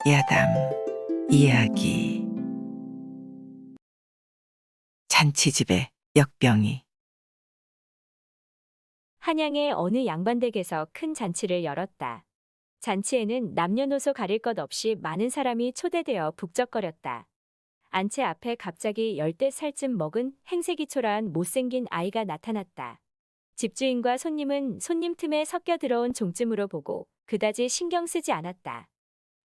야담 이야기. 잔치집에 역병이. 한양의 어느 양반댁에서 큰 잔치를 열었다. 잔치에는 남녀노소 가릴 것 없이 많은 사람이 초대되어 북적거렸다. 안채 앞에 갑자기 10살쯤 먹은 행색이 초라한 못생긴 아이가 나타났다. 집주인과 손님은 손님 틈에 섞여 들어온 종쯤으로 보고 그다지 신경 쓰지 않았다.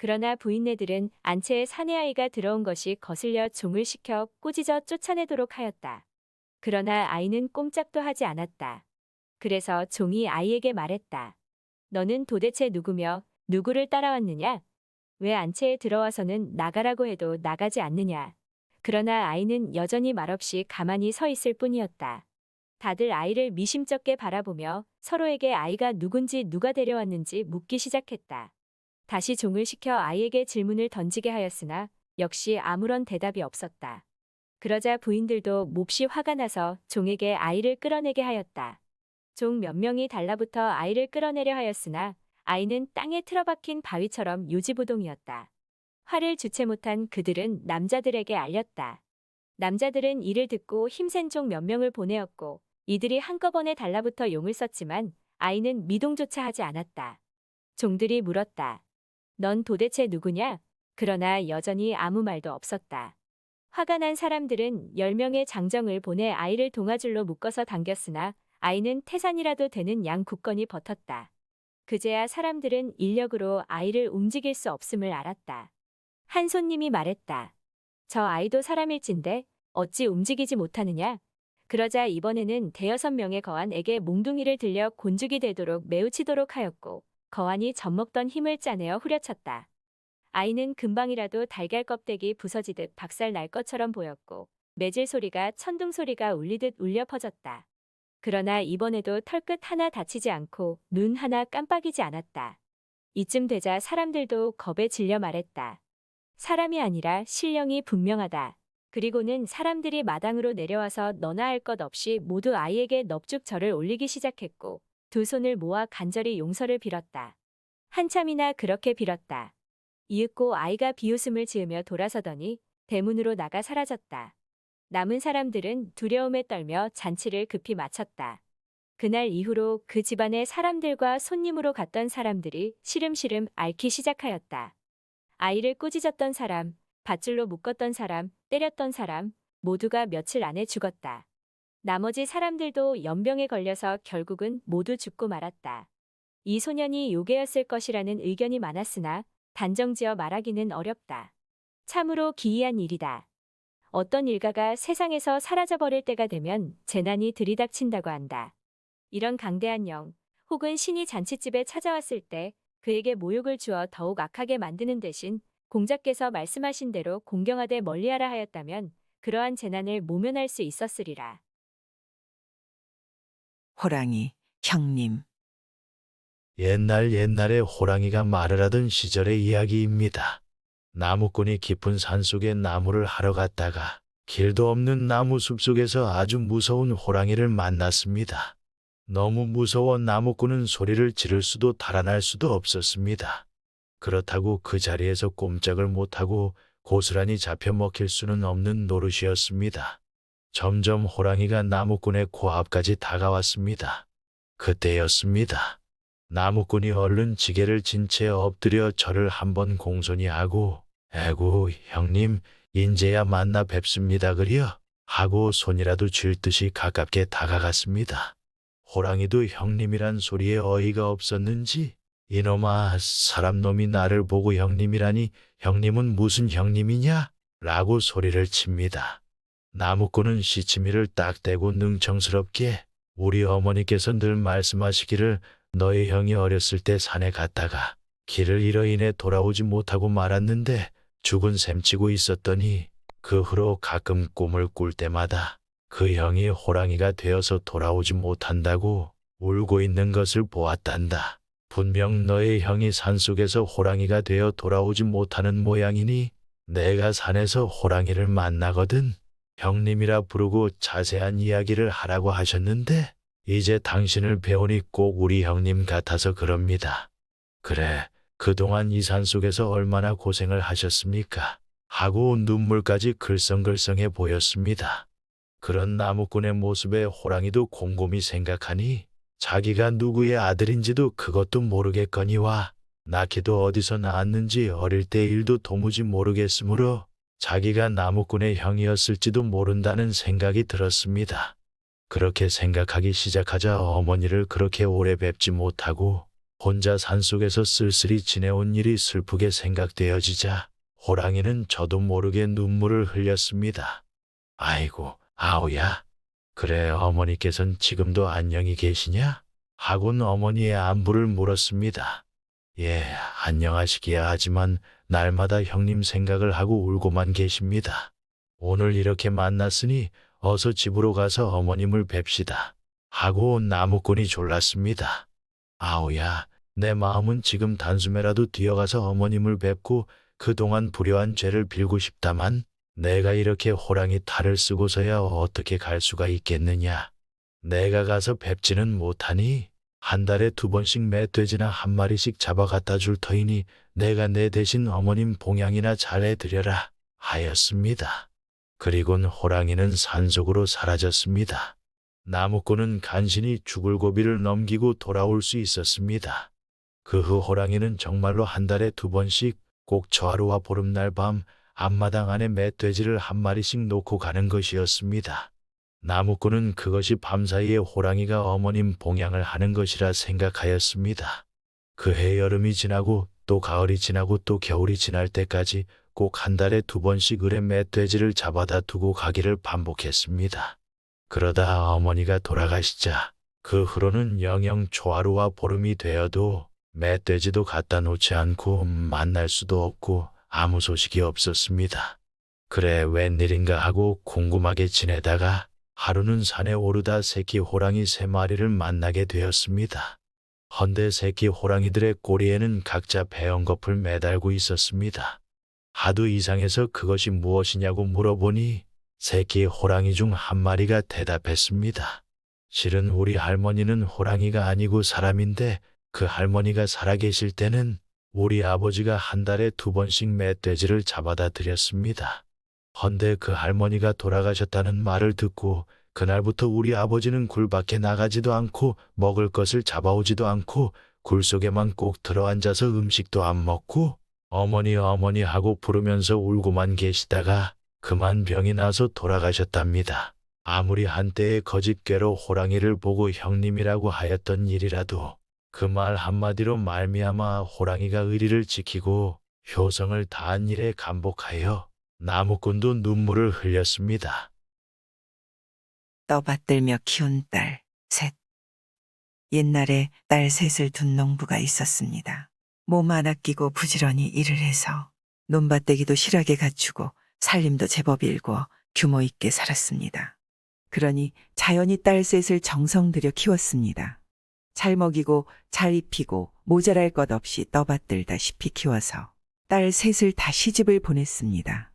그러나 부인네들은 안채의 사내아이가 들어온 것이 거슬려 종을 시켜 꾸짖어 쫓아내도록 하였다. 그러나 아이는 꼼짝도 하지 않았다. 그래서 종이 아이에게 말했다. 너는 도대체 누구며 누구를 따라왔느냐? 왜 안채에 들어와서는 나가라고 해도 나가지 않느냐? 그러나 아이는 여전히 말없이 가만히 서 있을 뿐이었다. 다들 아이를 미심쩍게 바라보며 서로에게 아이가 누군지 누가 데려왔는지 묻기 시작했다. 다시 종을 시켜 아이에게 질문을 던지게 하였으나 역시 아무런 대답이 없었다. 그러자 부인들도 몹시 화가 나서 종에게 아이를 끌어내게 하였다. 종 몇 명이 달라붙어 아이를 끌어내려 하였으나 아이는 땅에 틀어박힌 바위처럼 요지부동이었다. 화를 주체 못한 그들은 남자들에게 알렸다. 남자들은 이를 듣고 힘센 종 몇 명을 보내었고 이들이 한꺼번에 달라붙어 용을 썼지만 아이는 미동조차 하지 않았다. 종들이 물었다. 넌 도대체 누구냐? 그러나 여전히 아무 말도 없었다. 화가 난 사람들은 10명의 장정을 보내 아이를 동아줄로 묶어서 당겼으나 아이는 태산이라도 되는 양 굳건히 버텼다. 그제야 사람들은 인력으로 아이를 움직일 수 없음을 알았다. 한 손님이 말했다. 저 아이도 사람일진데 어찌 움직이지 못하느냐? 그러자 이번에는 5~6명의 거한에게 몽둥이를 들려 곤죽이 되도록 매우 치도록 하였고 거한이 젖먹던 힘을 짜내어 후려쳤다. 아이는 금방이라도 달걀 껍데기 부서지듯 박살 날 것처럼 보였고 매질 소리가 천둥 소리가 울리듯 울려 퍼졌다. 그러나 이번에도 털끝 하나 다치지 않고 눈 하나 깜빡이지 않았다. 이쯤 되자 사람들도 겁에 질려 말했다. 사람이 아니라 신령이 분명하다. 그리고는 사람들이 마당으로 내려와서 너나 할 것 없이 모두 아이에게 넙죽 절을 올리기 시작했고 두 손을 모아 간절히 용서를 빌었다. 한참이나 그렇게 빌었다. 이윽고 아이가 비웃음을 지으며 돌아서더니 대문으로 나가 사라졌다. 남은 사람들은 두려움에 떨며 잔치를 급히 마쳤다. 그날 이후로 그 집안의 사람들과 손님으로 갔던 사람들이 시름시름 앓기 시작하였다. 아이를 꾸짖었던 사람, 밧줄로 묶었던 사람, 때렸던 사람 모두가 며칠 안에 죽었다. 나머지 사람들도 연병에 걸려서 결국은 모두 죽고 말았다. 이 소년이 요괴였을 것이라는 의견이 많았으나 단정지어 말하기는 어렵다. 참으로 기이한 일이다. 어떤 일가가 세상에서 사라져버릴 때가 되면 재난이 들이닥친다고 한다. 이런 강대한 영 혹은 신이 잔치집에 찾아왔을 때 그에게 모욕을 주어 더욱 악하게 만드는 대신 공자께서 말씀하신 대로 공경하되 멀리하라 하였다면 그러한 재난을 모면할 수 있었으리라. 호랑이 형님. 옛날에 호랑이가 말을 하던 시절의 이야기입니다. 나무꾼이 깊은 산속에 나무를 하러 갔다가 길도 없는 나무 숲속에서 아주 무서운 호랑이를 만났습니다. 너무 무서워 나무꾼은 소리를 지를 수도 달아날 수도 없었습니다. 그렇다고 그 자리에서 꼼짝을 못하고 고스란히 잡혀 먹힐 수는 없는 노릇이었습니다. 점점 호랑이가 나무꾼의 코앞까지 다가왔습니다. 그때였습니다. 나무꾼이 얼른 지게를 진 채 엎드려 절을 한번 공손히 하고 에구 형님 인제야 만나 뵙습니다 그려 하고 손이라도 쥘 듯이 가깝게 다가갔습니다. 호랑이도 형님이란 소리에 어이가 없었는지 이놈아 사람놈이 나를 보고 형님이라니 형님은 무슨 형님이냐? 라고 소리를 칩니다. 나무꾼은 시치미를 딱 대고 능청스럽게 우리 어머니께서 늘 말씀하시기를 너희 형이 어렸을 때 산에 갔다가 길을 잃어 인해 돌아오지 못하고 말았는데 죽은 셈치고 있었더니 그 후로 가끔 꿈을 꿀 때마다 그 형이 호랑이가 되어서 돌아오지 못한다고 울고 있는 것을 보았단다. 분명 너의 형이 산속에서 호랑이가 되어 돌아오지 못하는 모양이니 내가 산에서 호랑이를 만나거든 형님이라 부르고 자세한 이야기를 하라고 하셨는데 이제 당신을 배우니 꼭 우리 형님 같아서 그럽니다. 그래, 그동안 이 산속에서 얼마나 고생을 하셨습니까? 하고 눈물까지 글썽글썽해 보였습니다. 그런 나무꾼의 모습에 호랑이도 곰곰이 생각하니 자기가 누구의 아들인지도 그것도 모르겠거니와 낳기도 어디서 낳았는지 어릴 때 일도 도무지 모르겠으므로 자기가 나무꾼의 형이었을지도 모른다는 생각이 들었습니다. 그렇게 생각하기 시작하자 어머니를 그렇게 오래 뵙지 못하고 혼자 산속에서 쓸쓸히 지내온 일이 슬프게 생각되어지자 호랑이는 저도 모르게 눈물을 흘렸습니다. 아이고, 아우야. 그래, 어머니께서는 지금도 안녕히 계시냐? 하곤 어머니의 안부를 물었습니다. 예, 안녕하시기야 하지만 날마다 형님 생각을 하고 울고만 계십니다. 오늘 이렇게 만났으니 어서 집으로 가서 어머님을 뵙시다. 하고 나무꾼이 졸랐습니다. 아우야, 내 마음은 지금 단숨에라도 뛰어가서 어머님을 뵙고 그동안 불효한 죄를 빌고 싶다만 내가 이렇게 호랑이 탈을 쓰고서야 어떻게 갈 수가 있겠느냐. 내가 가서 뵙지는 못하니 한 달에 2번씩 멧돼지나 1마리씩 잡아 갖다 줄 터이니 내가 내 대신 어머님 봉양이나 잘해드려라 하였습니다. 그리곤 호랑이는 산속으로 사라졌습니다. 나무꾼은 간신히 죽을 고비를 넘기고 돌아올 수 있었습니다. 그 후 호랑이는 정말로 한 달에 2번씩 꼭 저 하루와 보름날 밤 앞마당 안에 멧돼지를 1마리씩 놓고 가는 것이었습니다. 나무꾼은 그것이 밤사이에 호랑이가 어머님 봉양을 하는 것이라 생각하였습니다. 그해 여름이 지나고 또 가을이 지나고 또 겨울이 지날 때까지 꼭 한 달에 2번씩 을의 멧돼지를 잡아다 두고 가기를 반복했습니다. 그러다 어머니가 돌아가시자 그 후로는 영영 초하루와 보름이 되어도 멧돼지도 갖다 놓지 않고 만날 수도 없고 아무 소식이 없었습니다. 그래 웬일인가 하고 궁금하게 지내다가 하루는 산에 오르다 새끼 호랑이 3마리를 만나게 되었습니다. 헌데 새끼 호랑이들의 꼬리에는 각자 배엉겁을 매달고 있었습니다. 하도 이상해서 그것이 무엇이냐고 물어보니 새끼 호랑이 중 1마리가 대답했습니다. 실은 우리 할머니는 호랑이가 아니고 사람인데 그 할머니가 살아계실 때는 우리 아버지가 한 달에 2번씩 멧돼지를 잡아다 드렸습니다. 헌데 그 할머니가 돌아가셨다는 말을 듣고 그날부터 우리 아버지는 굴 밖에 나가지도 않고 먹을 것을 잡아오지도 않고 굴 속에만 꼭 들어앉아서 음식도 안 먹고 어머니 어머니 하고 부르면서 울고만 계시다가 그만 병이 나서 돌아가셨답니다. 아무리 한때의 거짓괴로 호랑이를 보고 형님이라고 하였던 일이라도 그 말 한마디로 말미암아 호랑이가 의리를 지키고 효성을 다한 일에 감복하여 나무꾼도 눈물을 흘렸습니다. 떠받들며 키운 딸 셋. 옛날에 딸 셋을 둔 농부가 있었습니다. 몸 안 아끼고 부지런히 일을 해서 논밭대기도 실하게 갖추고 살림도 제법 일궈 규모 있게 살았습니다. 그러니 자연히 딸 셋을 정성 들여 키웠습니다. 잘 먹이고 잘 입히고 모자랄 것 없이 떠받들다시피 키워서 딸 셋을 다 시집을 보냈습니다.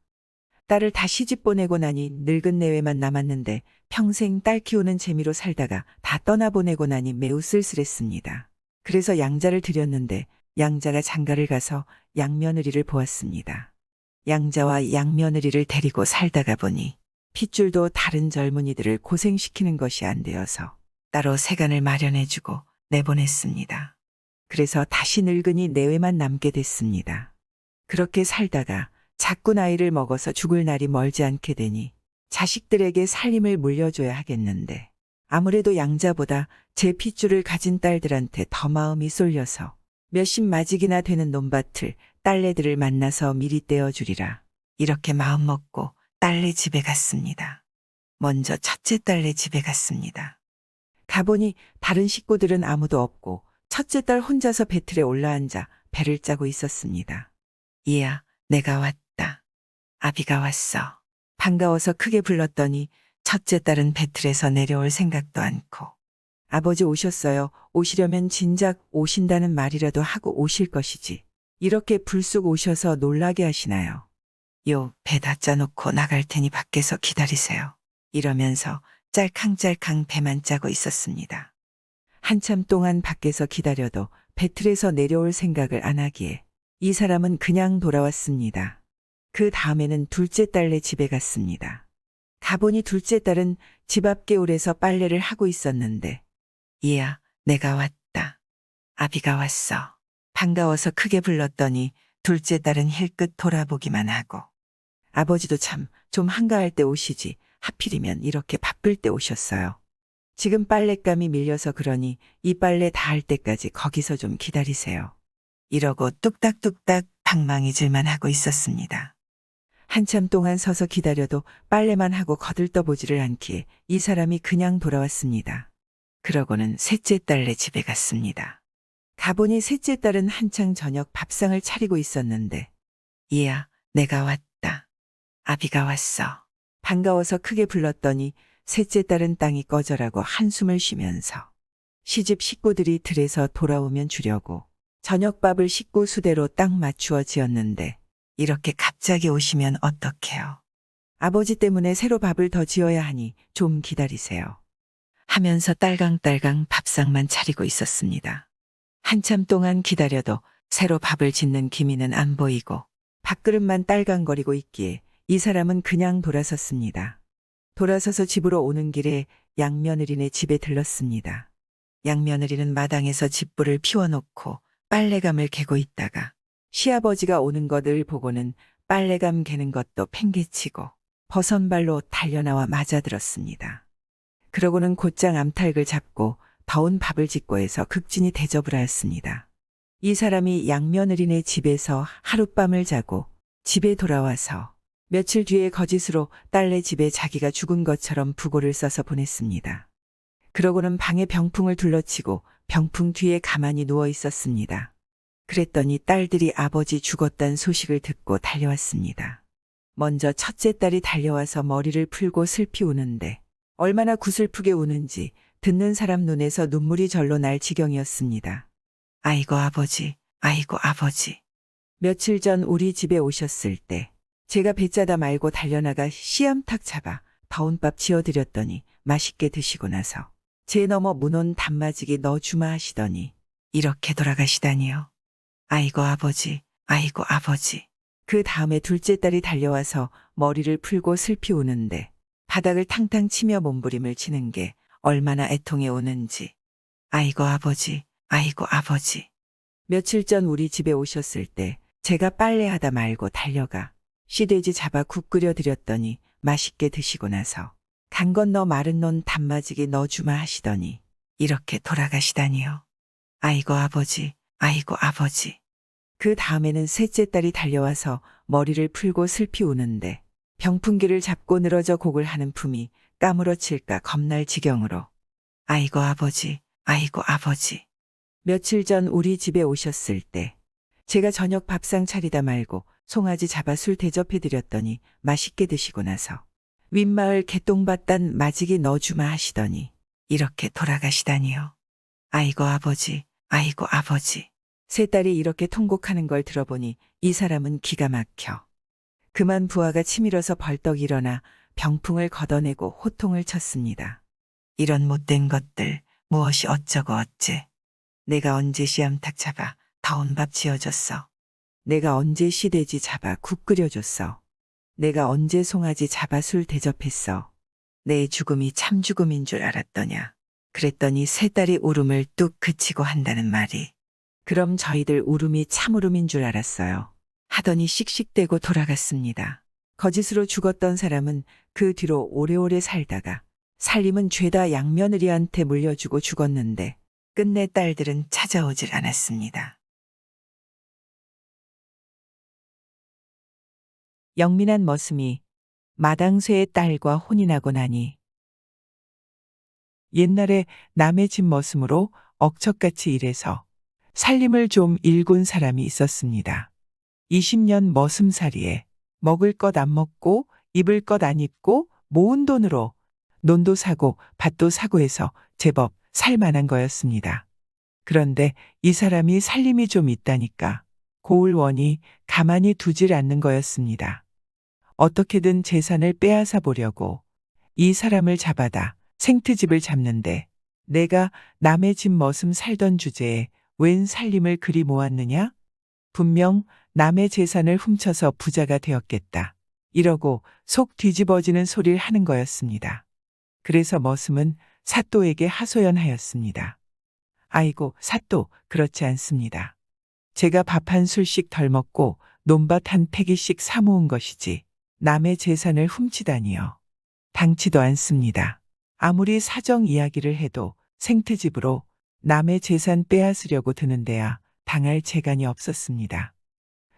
딸을 다 시집 보내고 나니 늙은 내외만 남았는데 평생 딸 키우는 재미로 살다가 다 떠나보내고 나니 매우 쓸쓸했습니다. 그래서 양자를 들였는데 양자가 장가를 가서 양며느리를 보았습니다. 양자와 양며느리를 데리고 살다가 보니 핏줄도 다른 젊은이들을 고생시키는 것이 안 되어서 따로 세간을 마련해주고 내보냈습니다. 그래서 다시 늙은이 내외만 남게 됐습니다. 그렇게 살다가 자꾸 나이를 먹어서 죽을 날이 멀지 않게 되니 자식들에게 살림을 물려줘야 하겠는데 아무래도 양자보다 제 핏줄을 가진 딸들한테 더 마음이 쏠려서 몇십 마직이나 되는 논밭을 딸내들을 만나서 미리 떼어주리라 이렇게 마음먹고 딸네 집에 갔습니다. 먼저 첫째 딸네 집에 갔습니다. 가보니 다른 식구들은 아무도 없고 첫째 딸 혼자서 배틀에 올라앉아 배를 짜고 있었습니다. 이야, 내가 왔다. 아비가 왔어. 반가워서 크게 불렀더니 첫째 딸은 배틀에서 내려올 생각도 않고 아버지 오셨어요. 오시려면 진작 오신다는 말이라도 하고 오실 것이지. 이렇게 불쑥 오셔서 놀라게 하시나요? 요, 배 다 짜놓고 나갈 테니 밖에서 기다리세요. 이러면서 짤캉짤캉 배만 짜고 있었습니다. 한참 동안 밖에서 기다려도 배틀에서 내려올 생각을 안 하기에 이 사람은 그냥 돌아왔습니다. 그 다음에는 둘째 딸네 집에 갔습니다. 가보니 둘째 딸은 집 앞 개울에서 빨래를 하고 있었는데, 얘야, 내가 왔다. 아비가 왔어. 반가워서 크게 불렀더니 둘째 딸은 힐끗 돌아보기만 하고, 아버지도 참 좀 한가할 때 오시지 하필이면 이렇게 바쁠 때 오셨어요. 지금 빨랫감이 밀려서 그러니 이 빨래 다 할 때까지 거기서 좀 기다리세요. 이러고 뚝딱뚝딱 방망이질만 하고 있었습니다. 한참 동안 서서 기다려도 빨래만 하고 거들떠보지를 않기에 이 사람이 그냥 돌아왔습니다. 그러고는 셋째 딸네 집에 갔습니다. 가보니 셋째 딸은 한창 저녁 밥상을 차리고 있었는데, 얘야, 내가 왔다. 아비가 왔어. 반가워서 크게 불렀더니 셋째 딸은 땅이 꺼져라고 한숨을 쉬면서 시집 식구들이 들에서 돌아오면 주려고 저녁밥을 식구 수대로 딱 맞추어 지었는데, 이렇게 갑자기 오시면 어떡해요. 아버지 때문에 새로 밥을 더 지어야 하니 좀 기다리세요. 하면서 딸강딸강 밥상만 차리고 있었습니다. 한참 동안 기다려도 새로 밥을 짓는 기미는 안 보이고 밥그릇만 딸강거리고 있기에 이 사람은 그냥 돌아섰습니다. 돌아서서 집으로 오는 길에 양며느리네 집에 들렀습니다. 양며느리는 마당에서 집불을 피워놓고 빨래감을 개고 있다가 시아버지가 오는 것을 보고는 빨래감 개는 것도 팽개치고 버선발로 달려나와 맞아들었습니다. 그러고는 곧장 암탉을 잡고 더운 밥을 짓고 해서 극진히 대접을 하였습니다. 이 사람이 양며느리네 집에서 하룻밤을 자고 집에 돌아와서 며칠 뒤에 거짓으로 딸네 집에 자기가 죽은 것처럼 부고를 써서 보냈습니다. 그러고는 방에 병풍을 둘러치고 병풍 뒤에 가만히 누워 있었습니다. 그랬더니 딸들이 아버지 죽었다는 소식을 듣고 달려왔습니다. 먼저 첫째 딸이 달려와서 머리를 풀고 슬피 우는데 얼마나 구슬프게 우는지 듣는 사람 눈에서 눈물이 절로 날 지경이었습니다. 아이고 아버지, 아이고 아버지. 며칠 전 우리 집에 오셨을 때 제가 배짜다 말고 달려나가 씨암탉 잡아 더운 밥 지어드렸더니 맛있게 드시고 나서 제 넘어 문온 단마지기 넣어주마 하시더니 이렇게 돌아가시다니요. 아이고 아버지, 아이고 아버지. 그 다음에 둘째 딸이 달려와서 머리를 풀고 슬피 우는데 바닥을 탕탕 치며 몸부림을 치는 게 얼마나 애통해 오는지. 아이고 아버지, 아이고 아버지. 며칠 전 우리 집에 오셨을 때 제가 빨래하다 말고 달려가 시돼지 잡아 국 끓여 드렸더니 맛있게 드시고 나서 강 건너 마른 논 단마지기 넣어주마 하시더니 이렇게 돌아가시다니요. 아이고 아버지, 아이고 아버지. 그 다음에는 셋째 딸이 달려와서 머리를 풀고 슬피 우는데 병풍기를 잡고 늘어져 곡을 하는 품이 까무러칠까 겁날 지경으로 아이고 아버지, 아이고 아버지. 며칠 전 우리 집에 오셨을 때 제가 저녁 밥상 차리다 말고 송아지 잡아 술 대접해드렸더니 맛있게 드시고 나서 윗마을 개똥밭단 마지기 넣어주마 하시더니 이렇게 돌아가시다니요. 아이고 아버지, 아이고 아버지. 세 딸이 이렇게 통곡하는 걸 들어보니 이 사람은 기가 막혀. 그만 부하가 치밀어서 벌떡 일어나 병풍을 걷어내고 호통을 쳤습니다. 이런 못된 것들 무엇이 어쩌고 어째. 내가 언제 씨암탉 잡아 더운 밥 지어줬어. 내가 언제 시돼지 잡아 국 끓여줬어. 내가 언제 송아지 잡아 술 대접했어. 내 죽음이 참 죽음인 줄 알았더냐. 그랬더니 세 딸이 울음을 뚝 그치고 한다는 말이. 그럼 저희들 울음이 참 울음인 줄 알았어요. 하더니 씩씩대고 돌아갔습니다. 거짓으로 죽었던 사람은 그 뒤로 오래오래 살다가 살림은 죄다 양며느리한테 물려주고 죽었는데 끝내 딸들은 찾아오질 않았습니다. 영민한 머슴이 마당쇠의 딸과 혼인하고 나니 옛날에 남의 집 머슴으로 억척같이 일해서 살림을 좀 일군 사람이 있었습니다. 20년 머슴살이에 먹을 것 안 먹고 입을 것 안 입고 모은 돈으로 논도 사고 밭도 사고 해서 제법 살만한 거였습니다. 그런데 이 사람이 살림이 좀 있다니까 고을원이 가만히 두질 않는 거였습니다. 어떻게든 재산을 빼앗아 보려고 이 사람을 잡아다 생트집을 잡는데 내가 남의 집 머슴 살던 주제에 웬 살림을 그리 모았느냐? 분명 남의 재산을 훔쳐서 부자가 되었겠다. 이러고 속 뒤집어지는 소리를 하는 거였습니다. 그래서 머슴은 사또에게 하소연하였습니다. 아이고, 사또, 그렇지 않습니다. 제가 밥 한 술씩 덜 먹고 논밭 한 패기씩 사모은 것이지 남의 재산을 훔치다니요. 당치도 않습니다. 아무리 사정 이야기를 해도 생트집으로 남의 재산 빼앗으려고 드는데야 당할 재간이 없었습니다.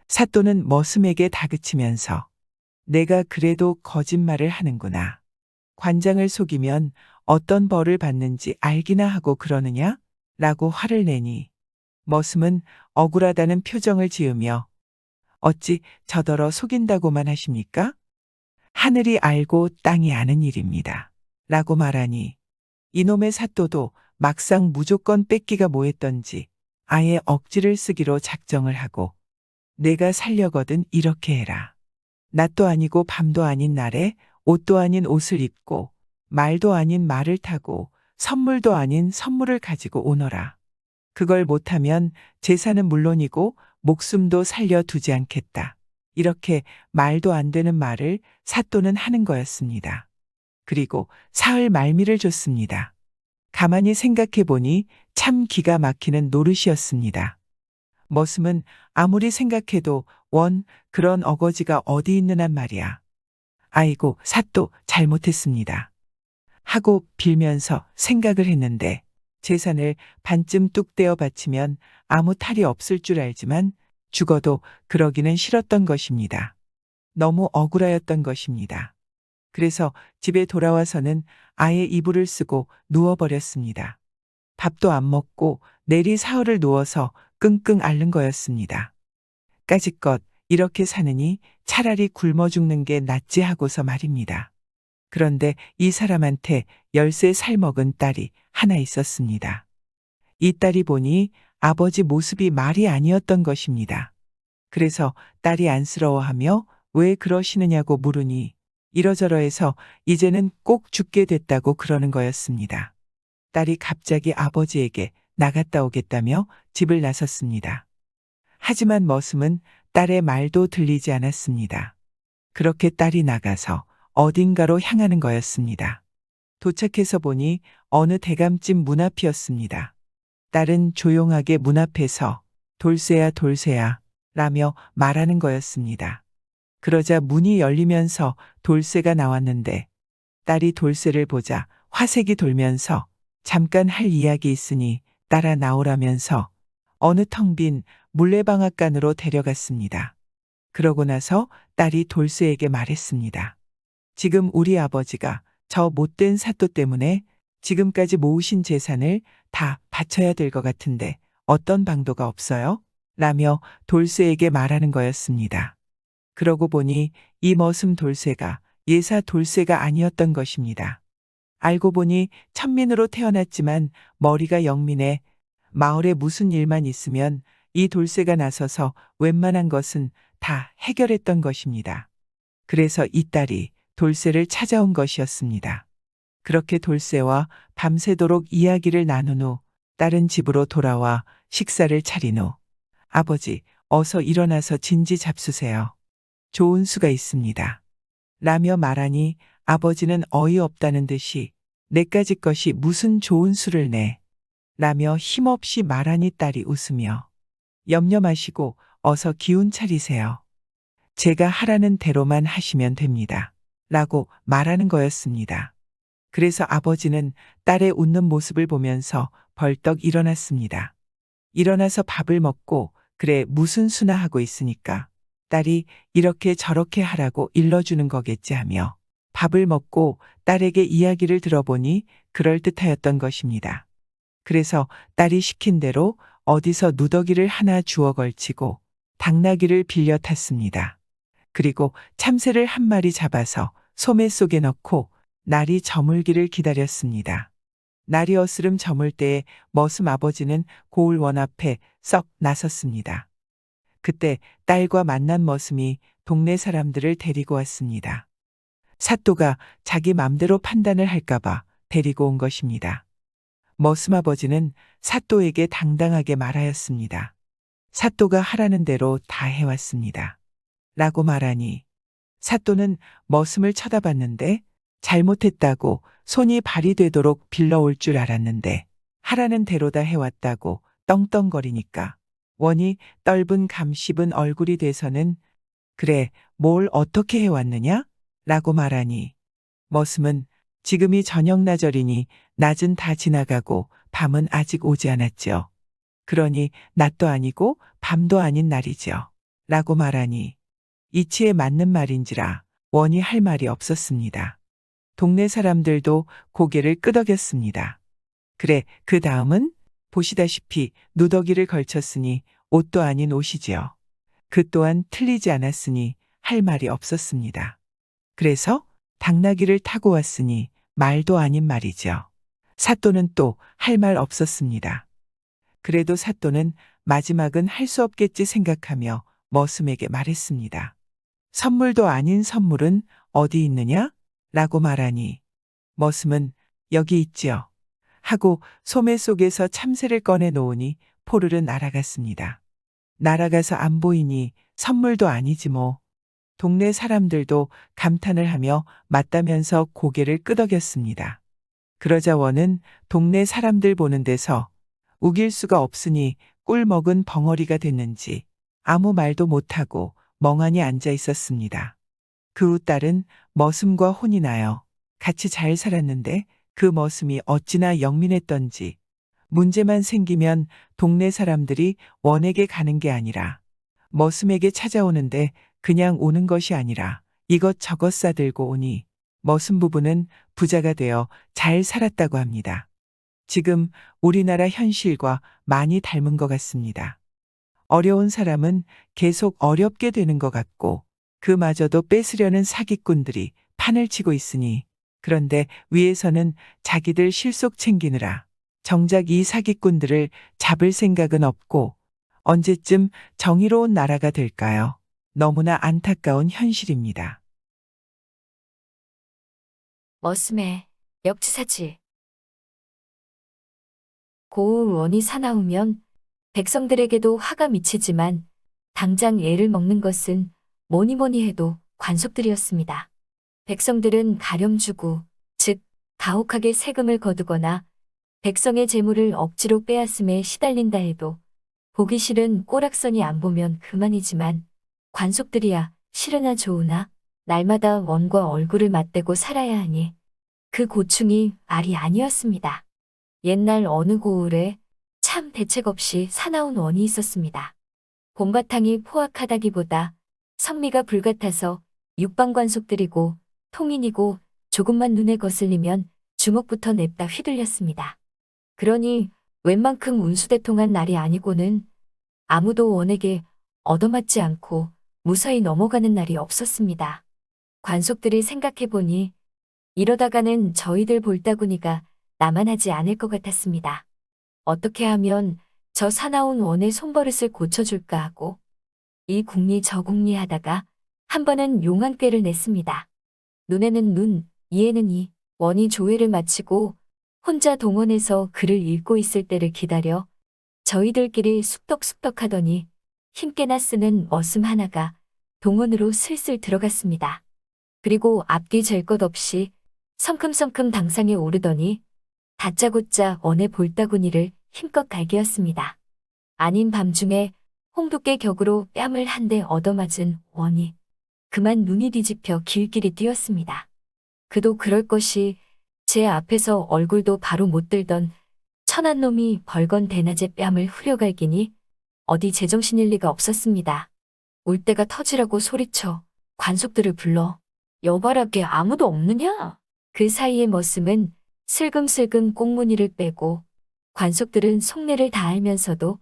사또는 머슴에게 다그치면서 내가 그래도 거짓말을 하는구나. 관장을 속이면 어떤 벌을 받는지 알기나 하고 그러느냐? 라고 화를 내니 머슴은 억울하다는 표정을 지으며 어찌 저더러 속인다고만 하십니까? 하늘이 알고 땅이 아는 일입니다. 라고 말하니 이놈의 사또도 막상 무조건 뺏기가 뭐했던지 아예 억지를 쓰기로 작정을 하고 내가 살려거든 이렇게 해라. 낮도 아니고 밤도 아닌 날에 옷도 아닌 옷을 입고 말도 아닌 말을 타고 선물도 아닌 선물을 가지고 오너라. 그걸 못하면 재산은 물론이고 목숨도 살려두지 않겠다. 이렇게 말도 안 되는 말을 사또는 하는 거였습니다. 그리고 사흘 말미를 줬습니다. 가만히 생각해 보니 참 기가 막히는 노릇이었습니다. 머슴은 아무리 생각해도 원 그런 어거지가 어디 있는 한 말이야. 아이고, 사또 잘못했습니다. 하고 빌면서 생각을 했는데 재산을 반쯤 뚝 떼어 바치면 아무 탈이 없을 줄 알지만 죽어도 그러기는 싫었던 것입니다. 너무 억울하였던 것입니다. 그래서 집에 돌아와서는 아예 이불을 쓰고 누워버렸습니다. 밥도 안 먹고 내리 사흘을 누워서 끙끙 앓는 거였습니다. 까짓것 이렇게 사느니 차라리 굶어 죽는 게 낫지 하고서 말입니다. 그런데 이 사람한테 10세 살먹은 딸이 하나 있었습니다. 이 딸이 보니 아버지 모습이 말이 아니었던 것입니다. 그래서 딸이 안쓰러워하며 왜 그러시느냐고 물으니 이러저러해서 이제는 꼭 죽게 됐다고 그러는 거였습니다. 딸이 갑자기 아버지에게 나갔다 오겠다며 집을 나섰습니다. 하지만 머슴은 딸의 말도 들리지 않았습니다. 그렇게 딸이 나가서 어딘가로 향하는 거였습니다. 도착해서 보니 어느 대감집 문 앞이었습니다. 딸은 조용하게 문 앞에서 돌쇠야 돌쇠야 라며 말하는 거였습니다. 그러자 문이 열리면서 돌쇠가 나왔는데 딸이 돌쇠를 보자 화색이 돌면서 잠깐 할 이야기 있으니 따라 나오라면서 어느 텅 빈 물레방앗간으로 데려갔습니다. 그러고 나서 딸이 돌쇠에게 말했습니다. 지금 우리 아버지가 저 못된 사또 때문에 지금까지 모으신 재산을 다 바쳐야 될 것 같은데 어떤 방도가 없어요? 라며 돌쇠에게 말하는 거였습니다. 그러고 보니 이 머슴 돌쇠가 예사 돌쇠가 아니었던 것입니다. 알고 보니 천민으로 태어났지만 머리가 영민해 마을에 무슨 일만 있으면 이 돌쇠가 나서서 웬만한 것은 다 해결했던 것입니다. 그래서 이 딸이 돌쇠를 찾아온 것이었습니다. 그렇게 돌쇠와 밤새도록 이야기를 나눈 후 딸은 집으로 돌아와 식사를 차린 후 아버지, 어서 일어나서 진지 잡수세요. 좋은 수가 있습니다. 라며 말하니 아버지는 어이없다는 듯이 내까지 것이 무슨 좋은 수를 내. 라며 힘없이 말하니 딸이 웃으며 염려 마시고 어서 기운 차리세요. 제가 하라는 대로만 하시면 됩니다. 라고 말하는 거였습니다. 그래서 아버지는 딸의 웃는 모습을 보면서 벌떡 일어났습니다. 일어나서 밥을 먹고 그래 무슨 수나 하고 있으니까 딸이 이렇게 저렇게 하라고 일러주는 거겠지 하며 밥을 먹고 딸에게 이야기를 들어보니 그럴듯하였던 것입니다. 그래서 딸이 시킨 대로 어디서 누더기를 하나 주워 걸치고 당나귀를 빌려 탔습니다. 그리고 참새를 한 마리 잡아서 소매 속에 넣고 날이 저물기를 기다렸습니다. 날이 어스름 저물 때에 머슴 아버지는 고을원 앞에 썩 나섰습니다. 그때 딸과 만난 머슴이 동네 사람들을 데리고 왔습니다. 사또가 자기 맘대로 판단을 할까봐 데리고 온 것입니다. 머슴 아버지는 사또에게 당당하게 말하였습니다. 사또가 하라는 대로 다 해왔습니다. 라고 말하니 사또는 머슴을 쳐다봤는데 잘못했다고 손이 발이 되도록 빌러올 줄 알았는데 하라는 대로 다 해왔다고 떵떵거리니까 원이 떫은 감 씹은 얼굴이 돼서는 그래 뭘 어떻게 해왔느냐? 라고 말하니 머슴은 지금이 저녁나절이니 낮은 다 지나가고 밤은 아직 오지 않았죠. 그러니 낮도 아니고 밤도 아닌 날이죠. 라고 말하니 이치에 맞는 말인지라 원이 할 말이 없었습니다. 동네 사람들도 고개를 끄덕였습니다. 그래, 그 다음은 보시다시피 누더기를 걸쳤으니 옷도 아닌 옷이지요. 그 또한 틀리지 않았으니 할 말이 없었습니다. 그래서 당나귀를 타고 왔으니 말도 아닌 말이죠. 사또는 또 할 말 없었습니다. 그래도 사또는 마지막은 할 수 없겠지 생각하며 머슴에게 말했습니다. 선물도 아닌 선물은 어디 있느냐? 라고 말하니 머슴은 여기 있지요. 하고 소매 속에서 참새를 꺼내 놓으니 포르르 날아갔습니다. 날아가서 안 보이니 선물도 아니지 뭐. 동네 사람들도 감탄을 하며 맞다면서 고개를 끄덕였습니다. 그러자 원은 동네 사람들 보는 데서 우길 수가 없으니 꿀 먹은 벙어리가 됐는지 아무 말도 못하고 멍하니 앉아 있었습니다. 그 후 딸은 머슴과 혼이 나요. 같이 잘 살았는데 그 머슴이 어찌나 영민했던지 문제만 생기면 동네 사람들이 원에게 가는 게 아니라 머슴에게 찾아오는데 그냥 오는 것이 아니라 이것저것 싸들고 오니 머슴 부부는 부자가 되어 잘 살았다고 합니다. 지금 우리나라 현실과 많이 닮은 것 같습니다. 어려운 사람은 계속 어렵게 되는 것 같고 그마저도 뺏으려는 사기꾼들이 판을 치고 있으니 그런데 위에서는 자기들 실속 챙기느라 정작 이 사기꾼들을 잡을 생각은 없고 언제쯤 정의로운 나라가 될까요? 너무나 안타까운 현실입니다. 머슴의 역지사지. 고울 원이 사나우면 백성들에게도 화가 미치지만 당장 애를 먹는 것은 뭐니 해도 관속들이었습니다. 백성들은 가렴 주고, 즉 가혹하게 세금을 거두거나 백성의 재물을 억지로 빼앗음에 시달린다 해도 보기 싫은 꼬락선이 안 보면 그만이지만 관속들이야 싫으나 좋으나 날마다 원과 얼굴을 맞대고 살아야 하니 그 고충이 말이 아니었습니다. 옛날 어느 고을에 참 대책 없이 사나운 원이 있었습니다. 봄바탕이 포악하다기보다 성미가 불같아서 육방관속들이고 통인이고 조금만 눈에 거슬리면 주먹부터 냅다 휘둘렸습니다. 그러니 웬만큼 운수대통한 날이 아니고는 아무도 원에게 얻어맞지 않고 무사히 넘어가는 날이 없었습니다. 관속들이 생각해보니 이러다가는 저희들 볼따구니가 나만하지 않을 것 같았습니다. 어떻게 하면 저 사나운 원의 손버릇을 고쳐줄까 하고 이 궁리 저 궁리 하다가 한 번은 용한 꾀를 냈습니다. 눈에는 눈, 이에는 이, 원이 조회를 마치고 혼자 동원해서 글을 읽고 있을 때를 기다려 저희들끼리 숙덕숙덕 하더니 힘께나 쓰는 머슴 하나가 동원으로 슬슬 들어갔습니다. 그리고 앞뒤 잴 것 없이 성큼성큼 당상에 오르더니 다짜고짜 원의 볼따구니를 힘껏 갈기었습니다. 아닌 밤중에 홍두깨 격으로 뺨을 한 대 얻어맞은 원이 그만 눈이 뒤집혀 길길이 뛰었습니다. 그도 그럴 것이 제 앞에서 얼굴도 바로 못 들던 천한 놈이 벌건 대낮에 뺨을 후려갈기니 어디 제정신일 리가 없었습니다. 울 때가 터지라고 소리쳐 관속들을 불러 여발하게 아무도 없느냐? 그 사이에 머슴은 슬금슬금 꽁무니를 빼고 관속들은 속내를 다 알면서도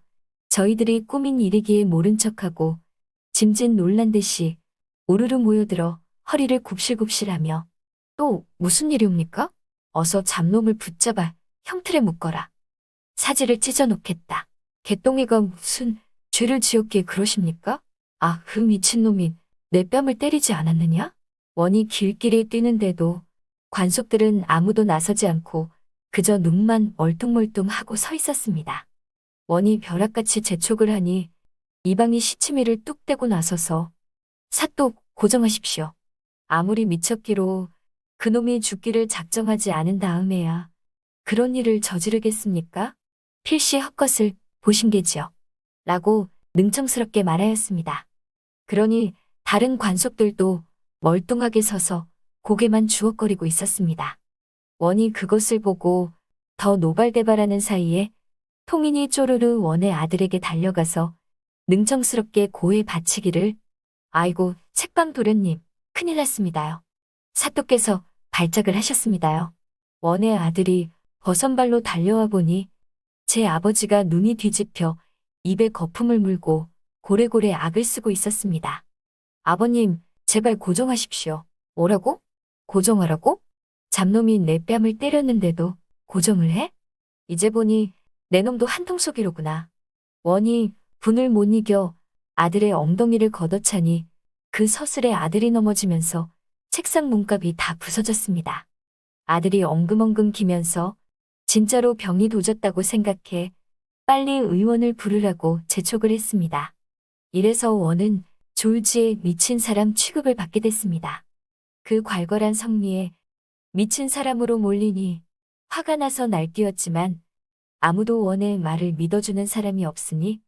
저희들이 꾸민 일이기에 모른 척하고 짐짓 놀란 듯이 우르르 모여들어 허리를 굽실굽실하며 또 무슨 일이옵니까? 어서 잡놈을 붙잡아 형틀에 묶어라. 사지를 찢어놓겠다. 개똥이가 무슨 죄를 지었기에 그러십니까? 아, 그 미친놈이 내 뺨을 때리지 않았느냐? 원이 길길이 뛰는데도 관속들은 아무도 나서지 않고 그저 눈만 멀뚱멀뚱하고 서 있었습니다. 원이 벼락같이 재촉을 하니 이방이 시치미를 뚝 떼고 나서서 사또 고정하십시오. 아무리 미쳤기로 그놈이 죽기를 작정하지 않은 다음에야 그런 일을 저지르겠습니까? 필시 헛것을 보신 게지요. 라고 능청스럽게 말하였습니다. 그러니 다른 관속들도 멀뚱하게 서서 고개만 주걱거리고 있었습니다. 원이 그것을 보고 더 노발대발하는 사이에 통인이 쪼르르 원의 아들에게 달려가서 능청스럽게 고에 바치기를 아이고 책방 도련님 큰일 났습니다요. 사또께서 발작을 하셨습니다요. 원의 아들이 버선발로 달려와 보니 제 아버지가 눈이 뒤집혀 입에 거품을 물고 고래고래 악을 쓰고 있었습니다. 아버님 제발 고정하십시오. 뭐라고? 고정하라고? 잡놈이 내 뺨을 때렸는데도 고정을 해? 이제 보니 내 놈도 한통속이로구나. 원이 분을 못 이겨 아들의 엉덩이를 걷어차니 그 서슬에 아들이 넘어지면서 책상 문갑이 다 부서졌습니다. 아들이 엉금엉금 기면서 진짜로 병이 도졌다고 생각해 빨리 의원을 부르라고 재촉을 했습니다. 이래서 원은 졸지에 미친 사람 취급을 받게 됐습니다. 그 괄괄한 성미에 미친 사람으로 몰리니 화가 나서 날뛰었지만 아무도 원의 말을 믿어주는 사람이 없으니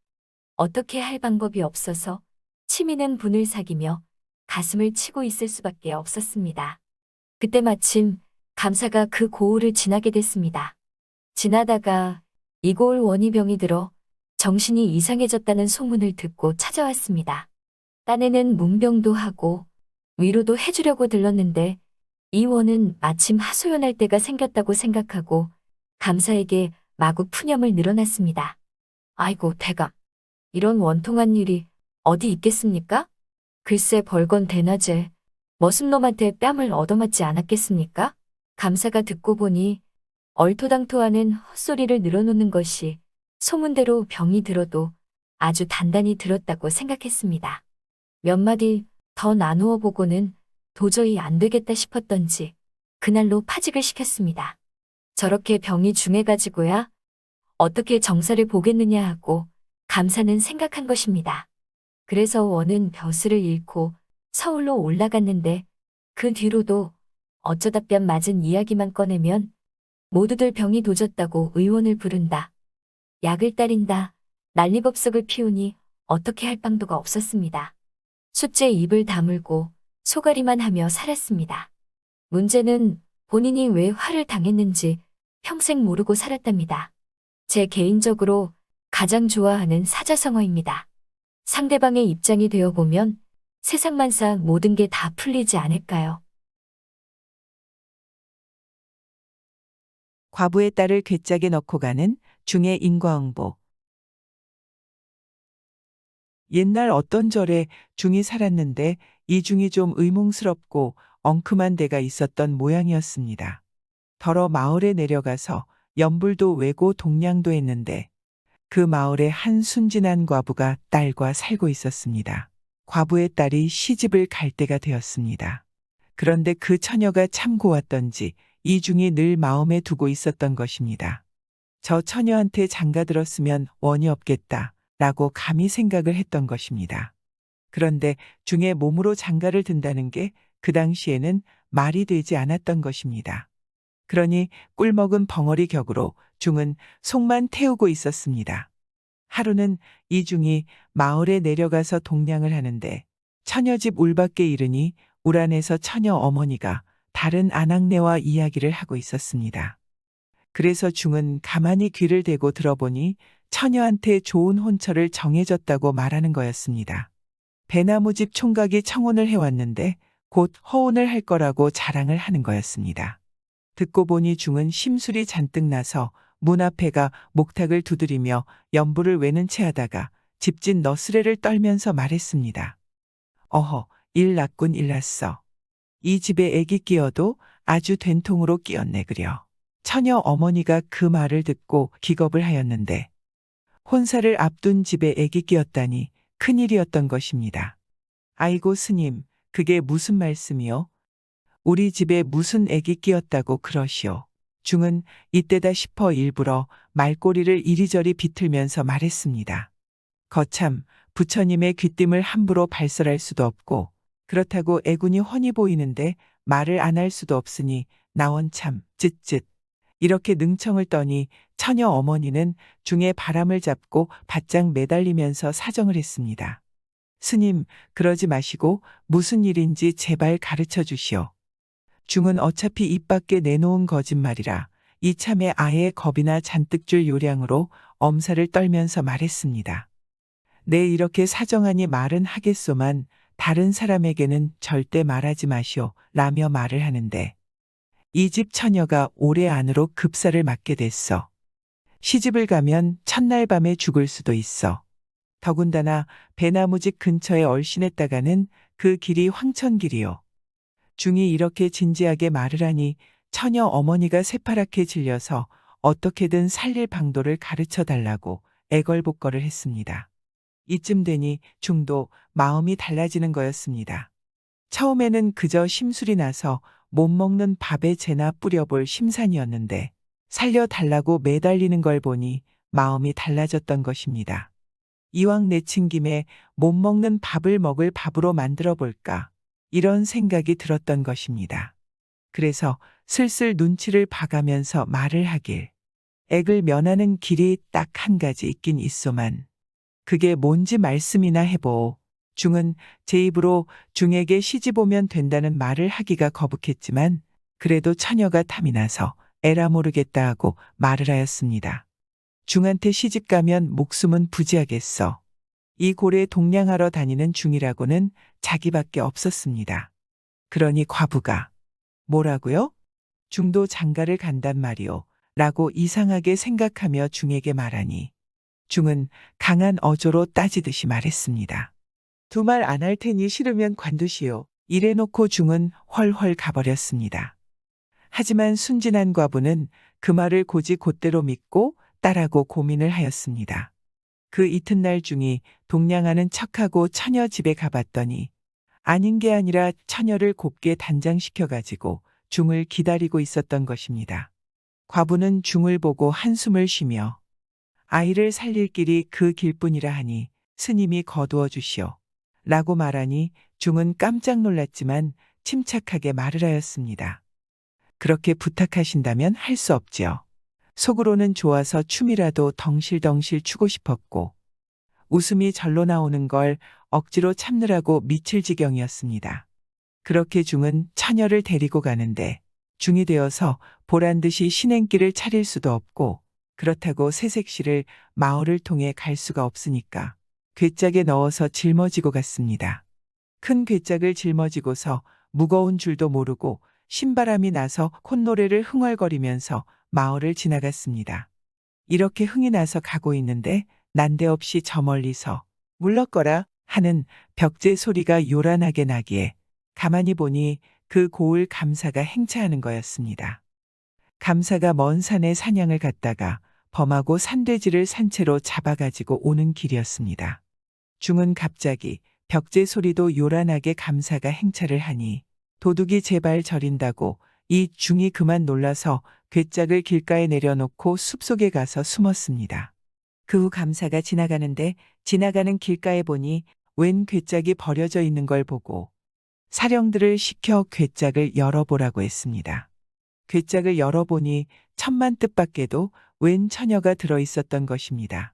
어떻게 할 방법이 없어서 치미는 분을 사귀며 가슴을 치고 있을 수밖에 없었습니다. 그때 마침 감사가 그 고을을 지나게 됐습니다. 지나다가 이 고을 원이 병이 들어 정신이 이상해졌다는 소문을 듣고 찾아왔습니다. 딴에는 문병도 하고 위로도 해주려고 들렀는데 이 원은 마침 하소연할 때가 생겼다고 생각하고 감사에게 마구 푸념을 늘어놨습니다. 아이고 대감, 이런 원통한 일이 어디 있겠습니까? 글쎄 벌건 대낮에 머슴놈한테 뺨을 얻어맞지 않았겠습니까? 감사가 듣고 보니 얼토당토하는 헛소리를 늘어놓는 것이 소문대로 병이 들어도 아주 단단히 들었다고 생각했습니다. 몇 마디 더 나누어 보고는 도저히 안 되겠다 싶었던지 그날로 파직을 시켰습니다. 저렇게 병이 중해가지고야 어떻게 정사를 보겠느냐 하고 감사는 생각한 것입니다. 그래서 원은 벼슬을 잃고 서울로 올라갔는데 그 뒤로도 어쩌다 뺨 맞은 이야기만 꺼내면 모두들 병이 도졌다고 의원을 부른다. 약을 따린다. 난리법석을 피우니 어떻게 할 방도가 없었습니다. 숫제 입을 다물고 소가리만 하며 살았습니다. 문제는 본인이 왜 화를 당했는지 평생 모르고 살았답니다. 제 개인적으로 가장 좋아하는 사자성어입니다. 상대방의 입장이 되어보면 세상만사 모든 게 다 풀리지 않을까요? 과부의 딸을 괴짝에 넣고 가는 중의 인과응보. 옛날 어떤 절에 중이 살았는데 이 중이 좀 의문스럽고 엉큼한 데가 있었던 모양이었습니다. 더러 마을에 내려가서 연불도 외고 동냥도 했는데 그 마을에 한 순진한 과부가 딸과 살고 있었습니다. 과부의 딸이 시집을 갈 때가 되었습니다. 그런데 그 처녀가 참 고왔던지 이중이 늘 마음에 두고 있었던 것입니다. 저 처녀한테 장가들었으면 원이 없겠다 라고 감히 생각을 했던 것입니다. 그런데 중에 몸으로 장가를 든다는 게 그 당시에는 말이 되지 않았던 것입니다. 그러니 꿀먹은 벙어리 격으로 중은 속만 태우고 있었습니다. 하루는 이중이 마을에 내려가서 동냥을 하는데 처녀집 울밖에 이르니 울 안에서 처녀 어머니가 다른 아낙네와 이야기를 하고 있었습니다. 그래서 중은 가만히 귀를 대고 들어보니 처녀한테 좋은 혼처를 정해줬다고 말하는 거였습니다. 배나무집 총각이 청혼을 해왔는데 곧 허혼을 할 거라고 자랑을 하는 거였습니다. 듣고 보니 중은 심술이 잔뜩 나서 문 앞에가 목탁을 두드리며 연부를 외는 채 하다가 집진 너스레를 떨면서 말했습니다. 어허, 일 났군 일 났어. 이 집에 애기 끼어도 아주 된통으로 끼었네 그려. 처녀 어머니가 그 말을 듣고 기겁을 하였는데 혼사를 앞둔 집에 애기 끼었다니 큰일이었던 것입니다. 아이고 스님, 그게 무슨 말씀이요? 우리 집에 무슨 애기 끼었다고 그러시오. 중은 이때다 싶어 일부러 말꼬리를 이리저리 비틀면서 말했습니다. 거참 부처님의 귀띔을 함부로 발설할 수도 없고 그렇다고 애군이 훤히 보이는데 말을 안 할 수도 없으니 나원참 쯧쯧 이렇게 능청을 떠니 처녀 어머니는 중의 바람을 잡고 바짝 매달리면서 사정을 했습니다. 스님, 그러지 마시고 무슨 일인지 제발 가르쳐 주시오. 중은 어차피 입 밖에 내놓은 거짓말이라 이참에 아예 겁이나 잔뜩 줄 요량으로 엄살을 떨면서 말했습니다. 네, 이렇게 사정하니 말은 하겠소만 다른 사람에게는 절대 말하지 마시오 라며 말을 하는데 이 집 처녀가 올해 안으로 급사를 맞게 됐어. 시집을 가면 첫날 밤에 죽을 수도 있어. 더군다나 배나무집 근처에 얼씬했다가는 그 길이 황천길이요. 중이 이렇게 진지하게 말을 하니 처녀 어머니가 새파랗게 질려서 어떻게든 살릴 방도를 가르쳐 달라고 애걸복걸을 했습니다. 이쯤 되니 중도 마음이 달라지는 거였습니다. 처음에는 그저 심술이 나서 못 먹는 밥에 재나 뿌려볼 심산이었는데 살려달라고 매달리는 걸 보니 마음이 달라졌던 것입니다. 이왕 내친 김에 못 먹는 밥을 먹을 밥으로 만들어 볼까 이런 생각이 들었던 것입니다. 그래서 슬슬 눈치를 봐가면서 말을 하길 액을 면하는 길이 딱 한 가지 있긴 있소만 그게 뭔지 말씀이나 해보오. 중은 제 입으로 중에게 시집 오면 된다는 말을 하기가 거북했지만 그래도 처녀가 탐이 나서 에라 모르겠다 하고 말을 하였습니다. 중한테 시집 가면 목숨은 부지하겠어. 이 고래 동냥하러 다니는 중이라고는 자기밖에 없었습니다. 그러니 과부가 뭐라고요? 중도 장가를 간단 말이오 라고 이상하게 생각하며 중에게 말하니 중은 강한 어조로 따지듯이 말했습니다. 두 말 안 할 테니 싫으면 관두시오. 이래놓고 중은 헐헐 가버렸습니다. 하지만 순진한 과부는 그 말을 고지 곧대로 믿고 딸하고 고민을 하였습니다. 그 이튿날 중이 동냥하는 척하고 처녀 집에 가봤더니 아닌 게 아니라 처녀를 곱게 단장시켜가지고 중을 기다리고 있었던 것입니다. 과부는 중을 보고 한숨을 쉬며 아이를 살릴 길이 그 길뿐이라 하니 스님이 거두어 주시오. 라고 말하니 중은 깜짝 놀랐지만 침착하게 말을 하였습니다. 그렇게 부탁하신다면 할 수 없지요. 속으로는 좋아서 춤이라도 덩실덩실 추고 싶었고 웃음이 절로 나오는 걸 억지로 참느라고 미칠 지경이었습니다. 그렇게 중은 처녀를 데리고 가는데 중이 되어서 보란듯이 신행길을 차릴 수도 없고 그렇다고 새색시를 마을을 통해 갈 수가 없으니까 괴짝에 넣어서 짊어지고 갔습니다. 큰 괴짝을 짊어지고서 무거운 줄도 모르고 신바람이 나서 콧노래를 흥얼거리면서 마을을 지나갔습니다. 이렇게 흥이 나서 가고 있는데 난데없이 저 멀리서 물러거라 하는 벽제 소리가 요란하게 나기에 가만히 보니 그 고을 감사가 행차하는 거였습니다. 감사가 먼 산에 사냥을 갔다가 범하고 산돼지를 산채로 잡아가지고 오는 길이었습니다. 중은 갑자기 벽제 소리도 요란하게 감사가 행차를 하니 도둑이 제발 저린다고 이 중이 그만 놀라서 괴짝을 길가에 내려놓고 숲속에 가서 숨었습니다. 그 후 감사가 지나가는데 지나가는 길가에 보니 웬 괴짝이 버려져 있는 걸 보고 사령들을 시켜 괴짝을 열어보라고 했습니다. 괴짝을 열어보니 천만 뜻밖에도 웬 처녀가 들어있었던 것입니다.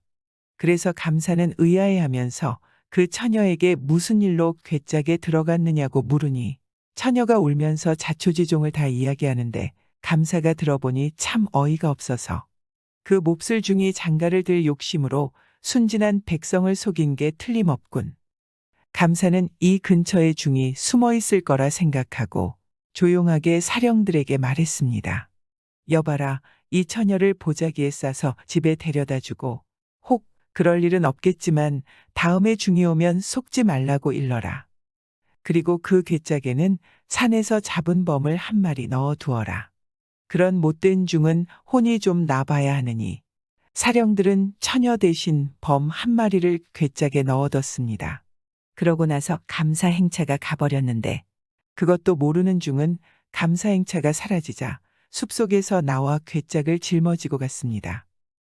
그래서 감사는 의아해하면서 그 처녀에게 무슨 일로 괴짝에 들어갔느냐고 물으니 처녀가 울면서 자초지종을 다 이야기하는데 감사가 들어보니 참 어이가 없어서 그 몹쓸 중이 장가를 들 욕심으로 순진한 백성을 속인 게 틀림없군. 감사는 이 근처에 중이 숨어 있을 거라 생각하고 조용하게 사령들에게 말했습니다. 여봐라, 이 처녀를 보자기에 싸서 집에 데려다 주고 혹 그럴 일은 없겠지만 다음에 중이 오면 속지 말라고 일러라. 그리고 그 괴짝에는 산에서 잡은 범을 한 마리 넣어 두어라. 그런 못된 중은 혼이 좀 나봐야 하느니 사령들은 처녀 대신 범 한 마리를 괴짝에 넣어뒀습니다. 그러고 나서 감사 행차가 가버렸는데 그것도 모르는 중은 감사 행차가 사라지자 숲속에서 나와 괴짝을 짊어지고 갔습니다.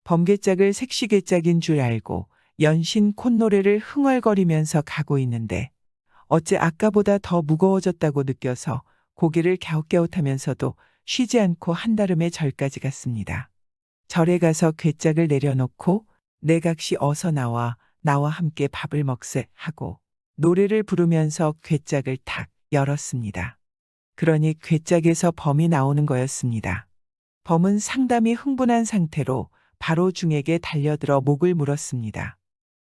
범괴짝을 색시괴짝인 줄 알고 연신 콧노래를 흥얼거리면서 가고 있는데 어째 아까보다 더 무거워졌다고 느껴서 고개를 갸웃갸웃하면서도 쉬지 않고 한달음에 절까지 갔습니다. 절에 가서 괴짝을 내려놓고 내각시 어서 나와 함께 밥을 먹세 하고 노래를 부르면서 괴짝을 탁 열었습니다. 그러니 괴짝에서 범이 나오는 거였습니다. 범은 상당히 흥분한 상태로 바로 중에게 달려들어 목을 물었습니다.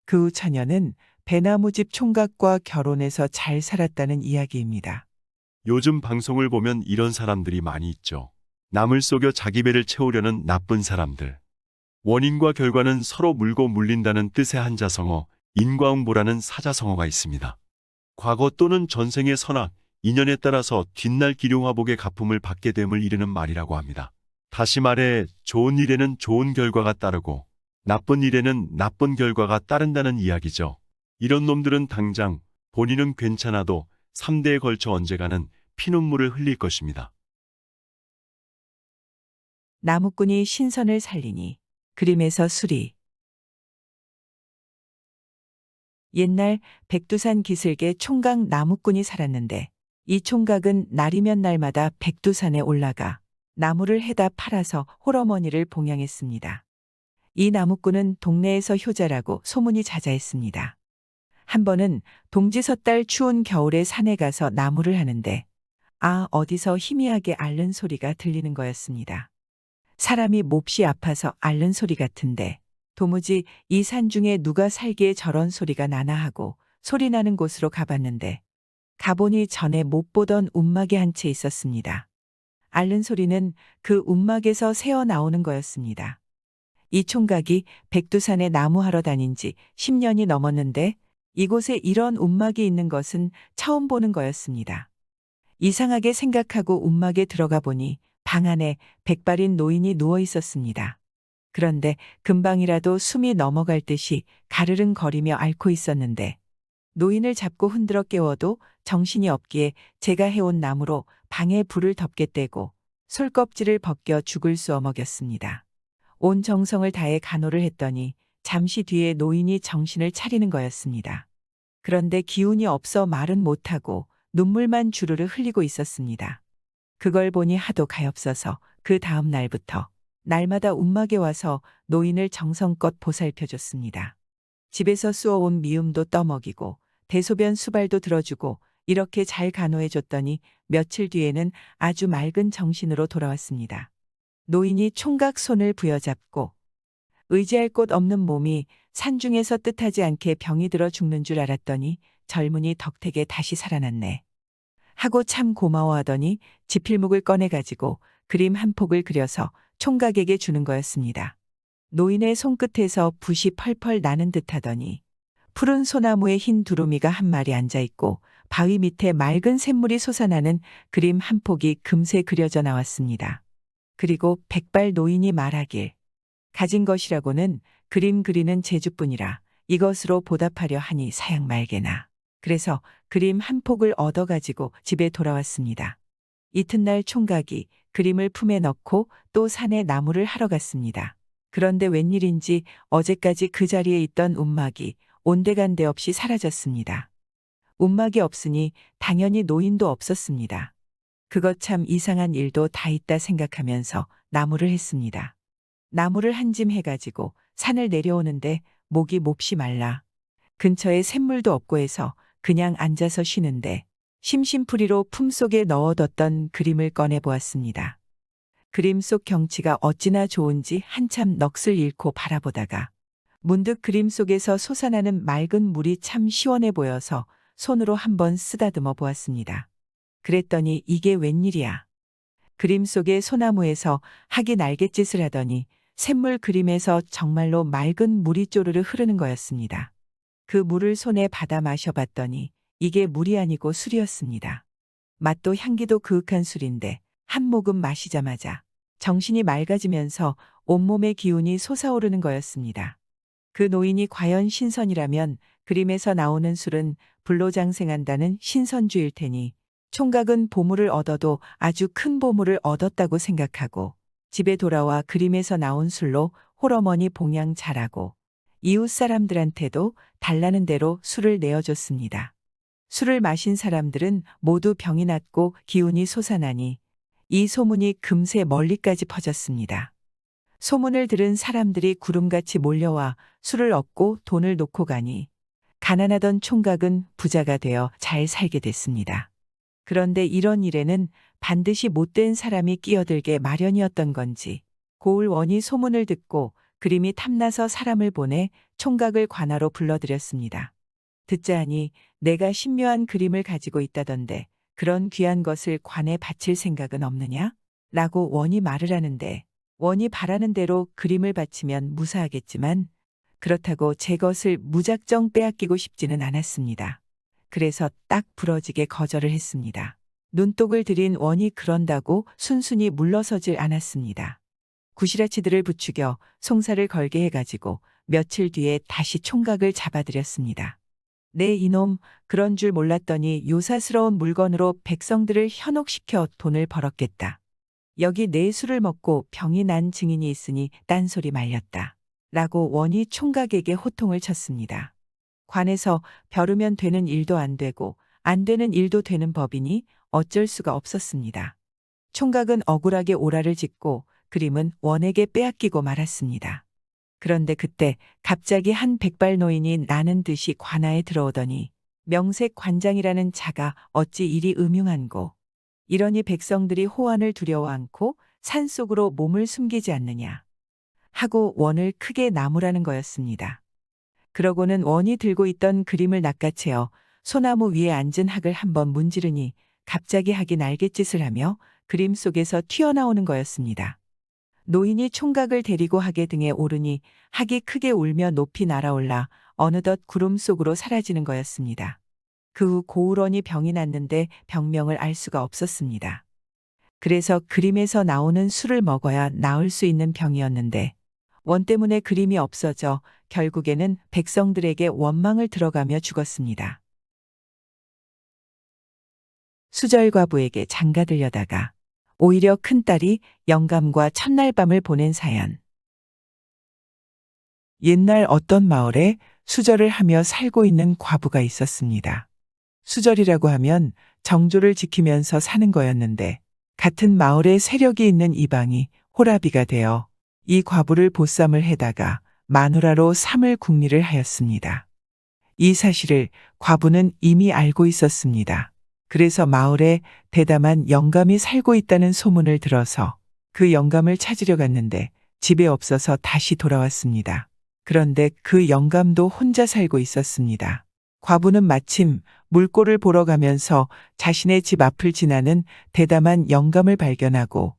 그 후 처녀는 배나무집 총각과 결혼해서 잘 살았다는 이야기입니다. 요즘 방송을 보면 이런 사람들이 많이 있죠. 남을 속여 자기 배를 채우려는 나쁜 사람들. 원인과 결과는 서로 물고 물린다는 뜻의 한자성어, 인과응보라는 사자성어가 있습니다. 과거 또는 전생의 선악, 인연에 따라서 뒷날 기룡화복의 가품을 받게 됨을 이르는 말이라고 합니다. 다시 말해 좋은 일에는 좋은 결과가 따르고 나쁜 일에는 나쁜 결과가 따른다는 이야기죠. 이런 놈들은 당장 본인은 괜찮아도 3대에 걸쳐 언젠가는 피눈물을 흘릴 것입니다. 나무꾼이 신선을 살리니 그림에서 수리. 옛날 백두산 기슭에 총각 나무꾼이 살았는데 이 총각은 날이면 날마다 백두산에 올라가 나무를 해다 팔아서 홀어머니를 봉양했습니다. 이 나무꾼은 동네에서 효자라고 소문이 자자했습니다. 한 번은 동지섣달 추운 겨울에 산에 가서 나무를 하는데 어디서 희미하게 앓는 소리가 들리는 거였습니다. 사람이 몹시 아파서 앓는 소리 같은데 도무지 이 산 중에 누가 살기에 저런 소리가 나나 하고 소리 나는 곳으로 가봤는데 가보니 전에 못 보던 움막이 한 채 있었습니다. 앓는 소리는 그 움막에서 새어 나오는 거였습니다. 이 총각이 백두산에 나무하러 다닌 지 10년이 넘었는데 이곳에 이런 움막이 있는 것은 처음 보는 거였습니다. 이상하게 생각하고 움막에 들어가 보니 방 안에 백발인 노인이 누워 있었습니다. 그런데 금방이라도 숨이 넘어갈 듯이 가르릉거리며 앓고 있었는데 노인을 잡고 흔들어 깨워도 정신이 없기에 제가 해온 나무로 방에 불을 덮게 떼고 솔껍질을 벗겨 죽을 쑤어 먹였습니다. 온 정성을 다해 간호를 했더니 잠시 뒤에 노인이 정신을 차리는 거였습니다. 그런데 기운이 없어 말은 못하고 눈물만 주르르 흘리고 있었습니다. 그걸 보니 하도 가엾어서 그 다음 날부터 날마다 움막에 와서 노인을 정성껏 보살펴줬습니다. 집에서 쑤어온 미음도 떠먹이고 대소변 수발도 들어주고 이렇게 잘 간호해줬더니 며칠 뒤에는 아주 맑은 정신으로 돌아왔습니다. 노인이 총각 손을 부여잡고 의지할 곳 없는 몸이 산중에서 뜻하지 않게 병이 들어 죽는 줄 알았더니 젊은이 덕택에 다시 살아났네 하고 참 고마워하더니 지필묵을 꺼내가지고 그림 한 폭을 그려서 총각에게 주는 거였습니다. 노인의 손끝에서 붓이 펄펄 나는 듯하더니 푸른 소나무에 흰 두루미가 한 마리 앉아있고 바위 밑에 맑은 샘물이 솟아나는 그림 한 폭이 금세 그려져 나왔습니다. 그리고 백발 노인이 말하길 가진 것이라고는 그림 그리는 재주뿐이라 이것으로 보답하려 하니 사양 말게나. 그래서 그림 한 폭을 얻어가지고 집에 돌아왔습니다. 이튿날 총각이 그림을 품에 넣고 또 산에 나무를 하러 갔습니다. 그런데 웬일인지 어제까지 그 자리에 있던 움막이 온데간데 없이 사라졌습니다. 움막이 없으니 당연히 노인도 없었습니다. 그것 참 이상한 일도 다 있다 생각하면서 나무를 했습니다. 나무를 한 짐 해가지고 산을 내려오는데 목이 몹시 말라 근처에 샘물도 없고 해서 그냥 앉아서 쉬는데 심심풀이로 품속에 넣어뒀던 그림을 꺼내보았습니다. 그림 속 경치가 어찌나 좋은지 한참 넋을 잃고 바라보다가 문득 그림 속에서 솟아나는 맑은 물이 참 시원해 보여서 손으로 한번 쓰다듬어 보았습니다. 그랬더니 이게 웬일이야. 그림 속의 소나무에서 학이 날갯짓을 하더니 샘물 그림에서 정말로 맑은 물이 쪼르르 흐르는 거였습니다. 그 물을 손에 받아 마셔봤더니 이게 물이 아니고 술이었습니다. 맛도 향기도 그윽한 술인데 한 모금 마시자마자 정신이 맑아지면서 온몸의 기운이 솟아오르는 거였습니다. 그 노인이 과연 신선이라면 그림에서 나오는 술은 불로장생한다는 신선주일 테니 총각은 보물을 얻어도 아주 큰 보물을 얻었다고 생각하고 집에 돌아와 그림에서 나온 술로 홀어머니 봉양 잘하고 이웃 사람들한테도 달라는 대로 술을 내어줬습니다. 술을 마신 사람들은 모두 병이 났고 기운이 솟아나니 이 소문이 금세 멀리까지 퍼졌습니다. 소문을 들은 사람들이 구름같이 몰려와 술을 얻고 돈을 놓고 가니 가난하던 총각은 부자가 되어 잘 살게 됐습니다. 그런데 이런 일에는 반드시 못된 사람이 끼어들게 마련이었던 건지 고을 원이 소문을 듣고 그림이 탐나서 사람을 보내 총각을 관하로 불러들였습니다. 듣자 하니 내가 신묘한 그림을 가지고 있다던데 그런 귀한 것을 관에 바칠 생각은 없느냐? 라고 원이 말을 하는데 원이 바라는 대로 그림을 바치면 무사하겠지만 그렇다고 제 것을 무작정 빼앗기고 싶지는 않았습니다. 그래서 딱 부러지게 거절을 했습니다. 눈독을 들인 원이 그런다고 순순히 물러서질 않았습니다. 구시라치들을 부추겨 송사를 걸게 해가지고 며칠 뒤에 다시 총각을 잡아들였습니다. 네 이놈 그런 줄 몰랐더니 요사스러운 물건으로 백성들을 현혹시켜 돈을 벌었겠다. 여기 내 술을 먹고 병이 난 증인이 있으니 딴소리 말렸다. 라고 원이 총각에게 호통을 쳤습니다. 관에서 벼르면 되는 일도 안 되고 안 되는 일도 되는 법이니 어쩔 수가 없었습니다. 총각은 억울하게 오라를 짓고 그림은 원에게 빼앗기고 말았습니다. 그런데 그때 갑자기 한 백발 노인이 나는 듯이 관아에 들어오더니 명색 관장이라는 자가 어찌 이리 음흉한고 이러니 백성들이 호환을 두려워 않고 산속으로 몸을 숨기지 않느냐 하고 원을 크게 나무라는 거였습니다. 그러고는 원이 들고 있던 그림을 낚아채어 소나무 위에 앉은 학을 한번 문지르니 갑자기 학이 날갯짓을 하며 그림 속에서 튀어나오는 거였습니다. 노인이 총각을 데리고 학의 등에 오르니 학이 크게 울며 높이 날아올라 어느덧 구름 속으로 사라지는 거였습니다. 그 후 고우런이 병이 났는데 병명을 알 수가 없었습니다. 그래서 그림에서 나오는 술을 먹어야 나을 수 있는 병이었는데 원 때문에 그림이 없어져 결국에는 백성들에게 원망을 들어가며 죽었습니다. 수절과부에게 장가 들려다가 오히려 큰딸이 영감과 첫날 밤을 보낸 사연. 옛날 어떤 마을에 수절을 하며 살고 있는 과부가 있었습니다. 수절이라고 하면 정조를 지키면서 사는 거였는데 같은 마을에 세력이 있는 이방이 호라비가 되어 이 과부를 보쌈을 해다가 마누라로 삼을 궁리를 하였습니다. 이 사실을 과부는 이미 알고 있었습니다. 그래서 마을에 대담한 영감이 살고 있다는 소문을 들어서 그 영감을 찾으려 갔는데 집에 없어서 다시 돌아왔습니다. 그런데 그 영감도 혼자 살고 있었습니다. 과부는 마침 물꼬를 보러 가면서 자신의 집 앞을 지나는 대담한 영감을 발견하고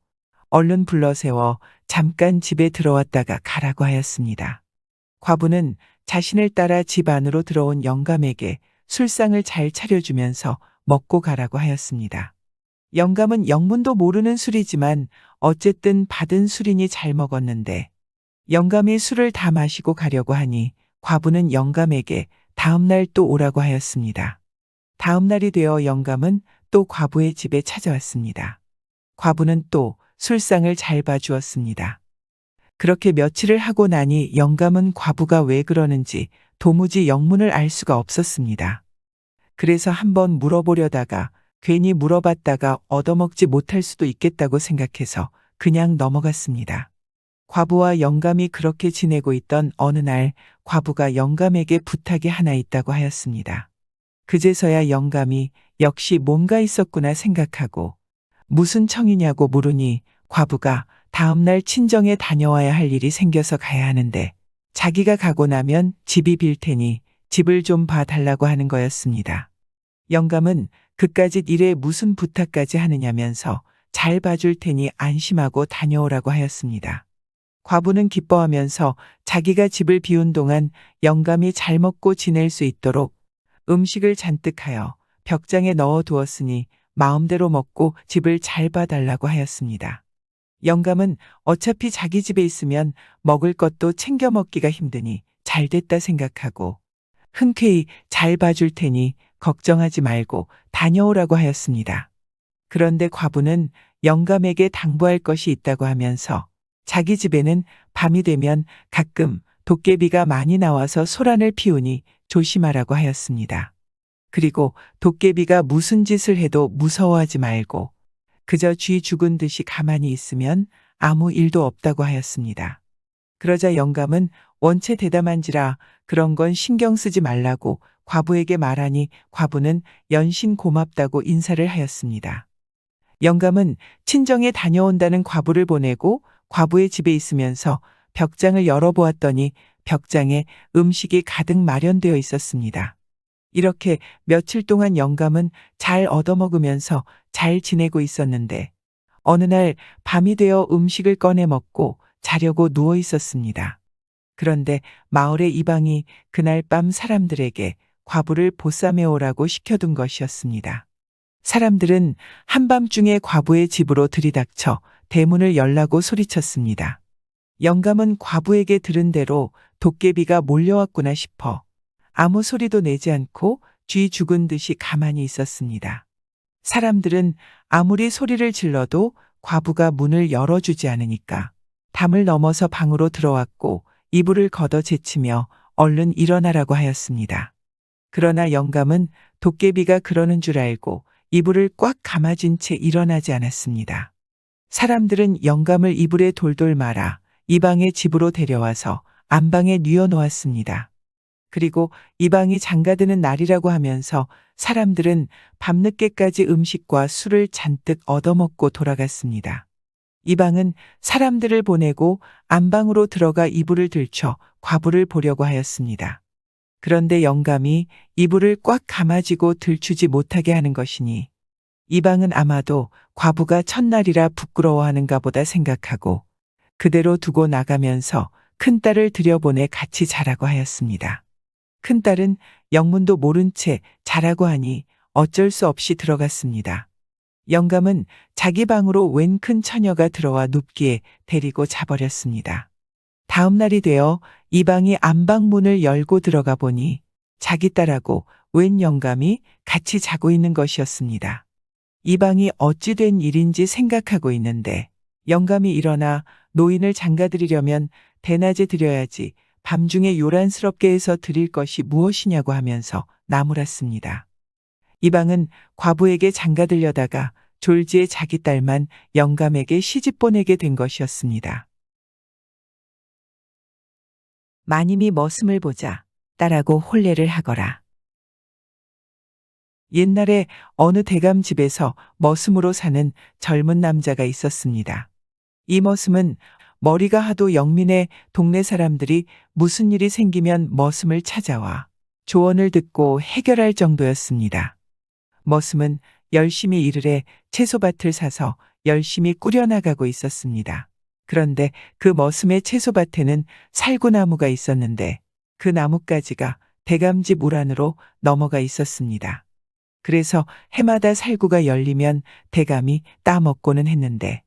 얼른 불러세워 잠깐 집에 들어왔다가 가라고 하였습니다. 과부는 자신을 따라 집 안으로 들어온 영감에게 술상을 잘 차려주면서 먹고 가라고 하였습니다. 영감은 영문도 모르는 술이지만 어쨌든 받은 술이니 잘 먹었는데 영감이 술을 다 마시고 가려고 하니 과부는 영감에게 다음날 또 오라고 하였습니다. 다음날이 되어 영감은 또 과부의 집에 찾아왔습니다. 과부는 또 술상을 잘 봐주었습니다. 그렇게 며칠을 하고 나니 영감은 과부가 왜 그러는지 도무지 영문을 알 수가 없었습니다. 그래서 한번 물어보려다가 괜히 물어봤다가 얻어먹지 못할 수도 있겠다고 생각해서 그냥 넘어갔습니다. 과부와 영감이 그렇게 지내고 있던 어느 날 과부가 영감에게 부탁이 하나 있다고 하였습니다. 그제서야 영감이 역시 뭔가 있었구나 생각하고 무슨 청이냐고 물으니 과부가 다음날 친정에 다녀와야 할 일이 생겨서 가야 하는데 자기가 가고 나면 집이 빌 테니 집을 좀 봐달라고 하는 거였습니다. 영감은 그까짓 일에 무슨 부탁까지 하느냐면서 잘 봐줄 테니 안심하고 다녀오라고 하였습니다. 과부는 기뻐하면서 자기가 집을 비운 동안 영감이 잘 먹고 지낼 수 있도록 음식을 잔뜩 하여 벽장에 넣어 두었으니 마음대로 먹고 집을 잘 봐달라고 하였습니다. 영감은 어차피 자기 집에 있으면 먹을 것도 챙겨 먹기가 힘드니 잘 됐다 생각하고 흔쾌히 잘 봐줄 테니 걱정하지 말고 다녀오라고 하였습니다. 그런데 과부는 영감에게 당부할 것이 있다고 하면서 자기 집에는 밤이 되면 가끔 도깨비가 많이 나와서 소란을 피우니 조심하라고 하였습니다. 그리고 도깨비가 무슨 짓을 해도 무서워하지 말고 그저 쥐 죽은 듯이 가만히 있으면 아무 일도 없다고 하였습니다. 그러자 영감은 원체 대담한지라 그런 건 신경 쓰지 말라고 과부에게 말하니 과부는 연신 고맙다고 인사를 하였습니다. 영감은 친정에 다녀온다는 과부를 보내고 과부의 집에 있으면서 벽장을 열어보았더니 벽장에 음식이 가득 마련되어 있었습니다. 이렇게 며칠 동안 영감은 잘 얻어먹으면서 잘 지내고 있었는데 어느 날 밤이 되어 음식을 꺼내 먹고 자려고 누워 있었습니다. 그런데 마을의 이방이 그날 밤 사람들에게 과부를 보쌈해 오라고 시켜둔 것이었습니다. 사람들은 한밤중에 과부의 집으로 들이닥쳐 대문을 열라고 소리쳤습니다. 영감은 과부에게 들은 대로 도깨비가 몰려왔구나 싶어 아무 소리도 내지 않고 쥐 죽은 듯이 가만히 있었습니다. 사람들은 아무리 소리를 질러도 과부가 문을 열어주지 않으니까 담을 넘어서 방으로 들어왔고 이불을 걷어 제치며 얼른 일어나라고 하였습니다. 그러나 영감은 도깨비가 그러는 줄 알고 이불을 꽉 감아진 채 일어나지 않았습니다. 사람들은 영감을 이불에 돌돌 말아 이방의 집으로 데려와서 안방에 뉘어놓았습니다. 그리고 이방이 장가드는 날이라고 하면서 사람들은 밤늦게까지 음식과 술을 잔뜩 얻어먹고 돌아갔습니다. 이방은 사람들을 보내고 안방으로 들어가 이불을 들쳐 과부를 보려고 하였습니다. 그런데 영감이 이불을 꽉 감아쥐고 들추지 못하게 하는 것이니 이방은 아마도 과부가 첫날이라 부끄러워하는가 보다 생각하고 그대로 두고 나가면서 큰딸을 들여보내 같이 자라고 하였습니다. 큰딸은 영문도 모른 채 자라고 하니 어쩔 수 없이 들어갔습니다. 영감은 자기 방으로 웬 큰 처녀가 들어와 눕기에 데리고 자버렸습니다. 다음 날이 되어 이방이 안방문을 열고 들어가 보니 자기 딸하고 웬 영감이 같이 자고 있는 것이었습니다. 이방이 어찌 된 일인지 생각하고 있는데 영감이 일어나 노인을 장가드리려면 대낮에 드려야지 밤중에 요란스럽게 해서 드릴 것이 무엇이냐고 하면서 나무랐습니다. 이방은 과부에게 장가들려다가 졸지에 자기 딸만 영감에게 시집 보내게 된 것이었습니다. 마님이 머슴을 보자 딸하고 혼례를 하거라. 옛날에 어느 대감 집에서 머슴으로 사는 젊은 남자가 있었습니다. 이 머슴은 머리가 하도 영민해 동네 사람들이 무슨 일이 생기면 머슴을 찾아와 조언을 듣고 해결할 정도였습니다. 머슴은 열심히 일을 해 채소밭을 사서 열심히 꾸려나가고 있었습니다. 그런데 그 머슴의 채소밭에는 살구나무가 있었는데 그 나뭇가지가 대감집 물 안으로 넘어가 있었습니다. 그래서 해마다 살구가 열리면 대감이 따먹고는 했는데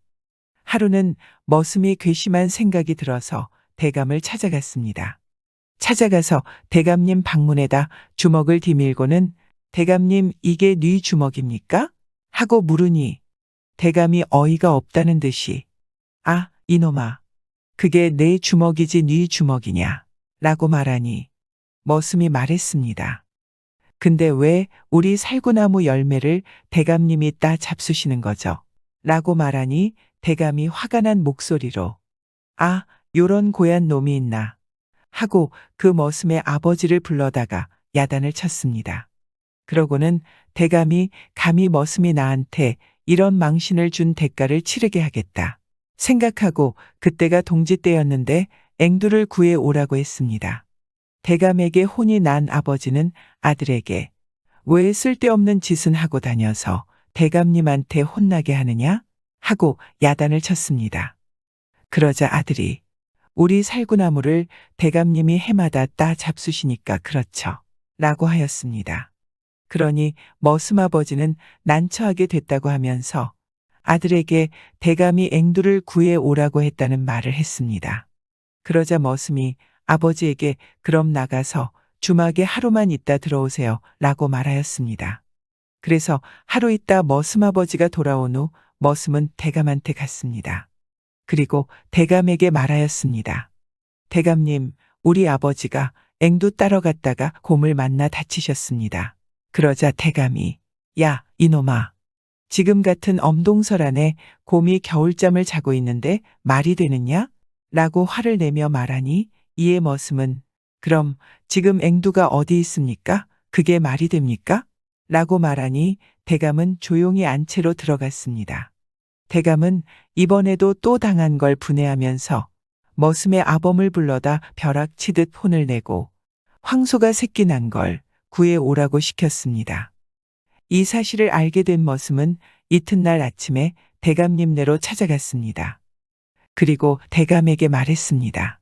하루는 머슴이 괘씸한 생각이 들어서 대감을 찾아갔습니다. 찾아가서 대감님 방문에다 주먹을 디밀고는 대감님 이게 네 주먹입니까? 하고 물으니 대감이 어이가 없다는 듯이 아 이놈아 그게 내 주먹이지 네 주먹이냐 라고 말하니 머슴이 말했습니다. 근데 왜 우리 살구나무 열매를 대감님이 따 잡수시는 거죠? 라고 말하니 대감이 화가 난 목소리로 아 요런 고얀 놈이 있나 하고 그 머슴의 아버지를 불러다가 야단을 쳤습니다. 그러고는 대감이 감히 머슴이 나한테 이런 망신을 준 대가를 치르게 하겠다 생각하고 그때가 동지 때였는데 앵두를 구해 오라고 했습니다. 대감에게 혼이 난 아버지는 아들에게 왜 쓸데없는 짓은 하고 다녀서 대감님한테 혼나게 하느냐 하고 야단을 쳤습니다. 그러자 아들이 우리 살구나무를 대감님이 해마다 따 잡수시니까 그렇죠 라고 하였습니다. 그러니 머슴 아버지는 난처하게 됐다고 하면서 아들에게 대감이 앵두를 구해 오라고 했다는 말을 했습니다. 그러자 머슴이 아버지에게 그럼 나가서 주막에 하루만 있다 들어오세요. 라고 말하였습니다. 그래서 하루 있다 머슴 아버지가 돌아온 후 머슴은 대감한테 갔습니다. 그리고 대감에게 말하였습니다. 대감님, 우리 아버지가 앵두 따러 갔다가 곰을 만나 다치셨습니다. 그러자 대감이, 야, 이놈아. 지금 같은 엄동설 안에 곰이 겨울잠을 자고 있는데 말이 되느냐? 라고 화를 내며 말하니 이에 머슴은, 그럼 지금 앵두가 어디 있습니까? 그게 말이 됩니까? 라고 말하니 대감은 조용히 안채로 들어갔습니다. 대감은 이번에도 또 당한 걸 분해하면서 머슴의 아범을 불러다 벼락 치듯 혼을 내고 황소가 새끼 난 걸 구해 오라고 시켰습니다. 이 사실을 알게 된 머슴은 이튿날 아침에 대감님네로 찾아갔습니다. 그리고 대감에게 말했습니다.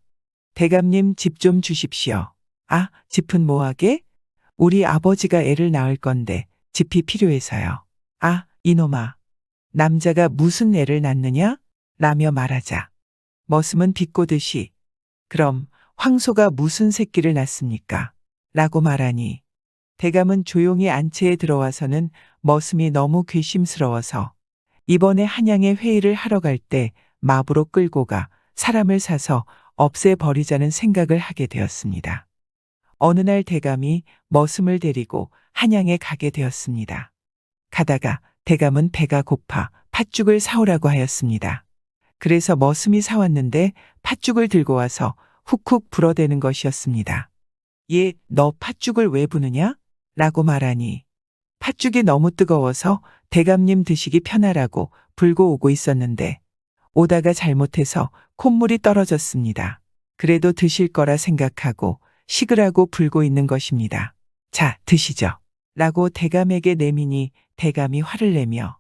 대감님, 집 좀 주십시오. 아, 집은 뭐하게? 우리 아버지가 애를 낳을 건데 집이 필요해서요. 아, 이놈아. 남자가 무슨 애를 낳느냐? 라며 말하자. 머슴은 비꼬듯이, 그럼 황소가 무슨 새끼를 낳습니까? 라고 말하니 대감은 조용히 안채에 들어와서는 머슴이 너무 괘씸스러워서 이번에 한양에 회의를 하러 갈 때 마부로 끌고 가 사람을 사서 없애버리자는 생각을 하게 되었습니다. 어느 날 대감이 머슴을 데리고 한양에 가게 되었습니다. 가다가 대감은 배가 고파 팥죽을 사오라고 하였습니다. 그래서 머슴이 사왔는데 팥죽을 들고 와서 훅훅 불어대는 것이었습니다. 얘, 너 팥죽을 왜 부느냐? 라고 말하니 팥죽이 너무 뜨거워서 대감님 드시기 편하라고 불고 오고 있었는데 오다가 잘못해서 콧물이 떨어졌습니다. 그래도 드실 거라 생각하고 식으라고 불고 있는 것입니다. 자, 드시죠. 라고 대감에게 내미니 대감이 화를 내며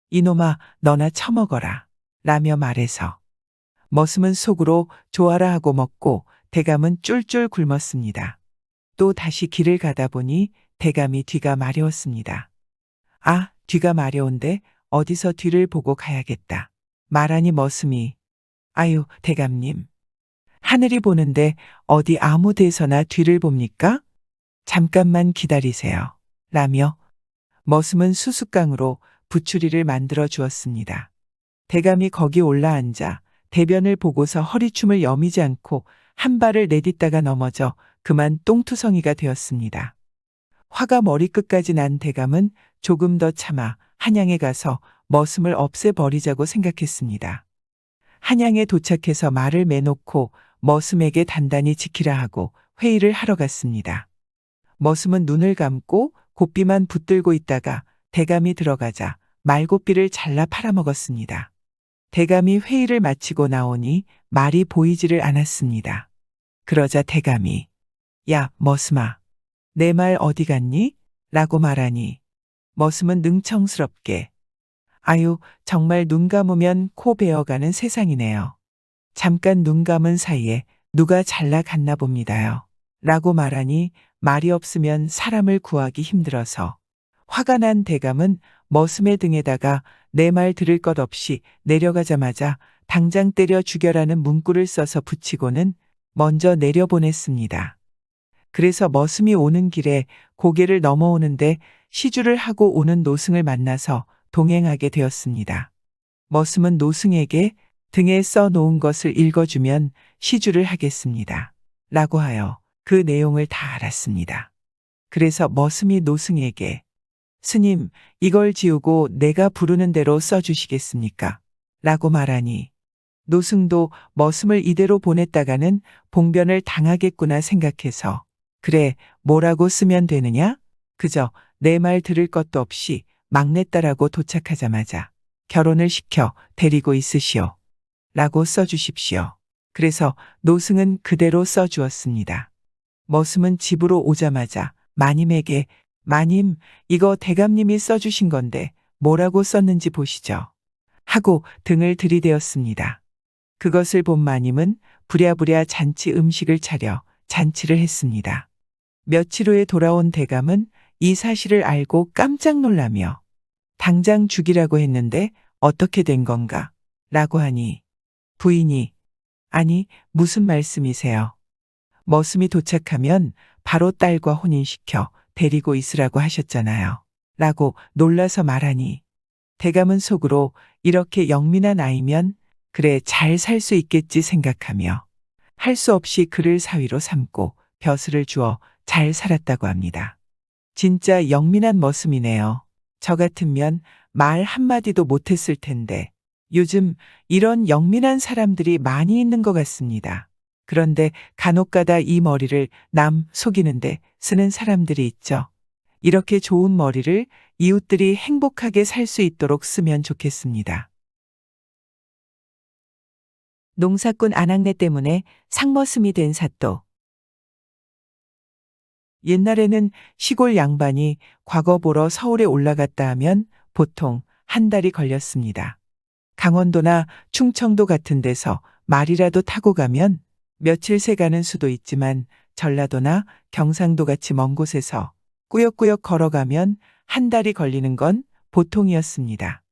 이놈아, 너나 처먹어라. 라며 말해서 머슴은 속으로 좋아라 하고 먹고 대감은 쫄쫄 굶었습니다. 또 다시 길을 가다 보니 대감이 뒤가 마려웠습니다. 아, 뒤가 마려운데 어디서 뒤를 보고 가야겠다. 말하니 머슴이, 아유, 대감님. 하늘이 보는데 어디 아무 데서나 뒤를 봅니까? 잠깐만 기다리세요. 라며 머슴은 수수깡으로 부추리를 만들어 주었습니다. 대감이 거기 올라앉아 대변을 보고서 허리춤을 여미지 않고 한 발을 내딛다가 넘어져 그만 똥투성이가 되었습니다. 화가 머리끝까지 난 대감은 조금 더 참아 한양에 가서 머슴을 없애버리자고 생각했습니다. 한양에 도착해서 말을 매놓고 머슴에게 단단히 지키라 하고 회의를 하러 갔습니다. 머슴은 눈을 감고 고삐만 붙들고 있다가 대감이 들어가자 말고삐를 잘라 팔아먹었습니다. 대감이 회의를 마치고 나오니 말이 보이지를 않았습니다. 그러자 대감이, 야, 머슴아. 내 말 어디 갔니? 라고 말하니 머슴은 능청스럽게, 아유, 정말 눈 감으면 코 베어가는 세상이네요. 잠깐 눈 감은 사이에 누가 잘라 갔나 봅니다요. 라고 말하니 말이 없으면 사람을 구하기 힘들어서 화가 난 대감은 머슴의 등에다가 내 말 들을 것 없이 내려가자마자 당장 때려 죽여라는 문구를 써서 붙이고는 먼저 내려보냈습니다. 그래서 머슴이 오는 길에 고개를 넘어오는데 시주를 하고 오는 노승을 만나서 동행하게 되었습니다. 머슴은 노승에게 등에 써놓은 것을 읽어주면 시주를 하겠습니다. 라고 하여 그 내용을 다 알았습니다. 그래서 머슴이 노승에게 스님, 이걸 지우고 내가 부르는 대로 써주시겠습니까? 라고 말하니 노승도 머슴을 이대로 보냈다가는 봉변을 당하겠구나 생각해서 그래, 뭐라고 쓰면 되느냐? 그저 내 말 들을 것도 없이 막내딸하고 도착하자마자 결혼을 시켜 데리고 있으시오. 라고 써주십시오. 그래서 노승은 그대로 써주었습니다. 머슴은 집으로 오자마자 마님에게 마님, 이거 대감님이 써주신 건데 뭐라고 썼는지 보시죠. 하고 등을 들이대었습니다. 그것을 본 마님은 부랴부랴 잔치 음식을 차려 잔치를 했습니다. 며칠 후에 돌아온 대감은 이 사실을 알고 깜짝 놀라며 당장 죽이라고 했는데 어떻게 된 건가? 라고 하니 부인이 아니 무슨 말씀이세요? 머슴이 도착하면 바로 딸과 혼인시켜 데리고 있으라고 하셨잖아요. 라고 놀라서 말하니 대감은 속으로 이렇게 영민한 아이면 그래 잘 살 수 있겠지 생각하며 할 수 없이 그를 사위로 삼고 벼슬을 주어 잘 살았다고 합니다. 진짜 영민한 머슴이네요. 저 같으면 말 한마디도 못했을 텐데 요즘 이런 영민한 사람들이 많이 있는 것 같습니다. 그런데 간혹가다 이 머리를 남 속이는데 쓰는 사람들이 있죠. 이렇게 좋은 머리를 이웃들이 행복하게 살 수 있도록 쓰면 좋겠습니다. 농사꾼 아낙네 때문에 상머슴이 된 사또. 옛날에는 시골 양반이 과거 보러 서울에 올라갔다 하면 보통 한 달이 걸렸습니다. 강원도나 충청도 같은 데서 말이라도 타고 가면 며칠 새 가는 수도 있지만 전라도나 경상도 같이 먼 곳에서 꾸역꾸역 걸어가면 한 달이 걸리는 건 보통이었습니다.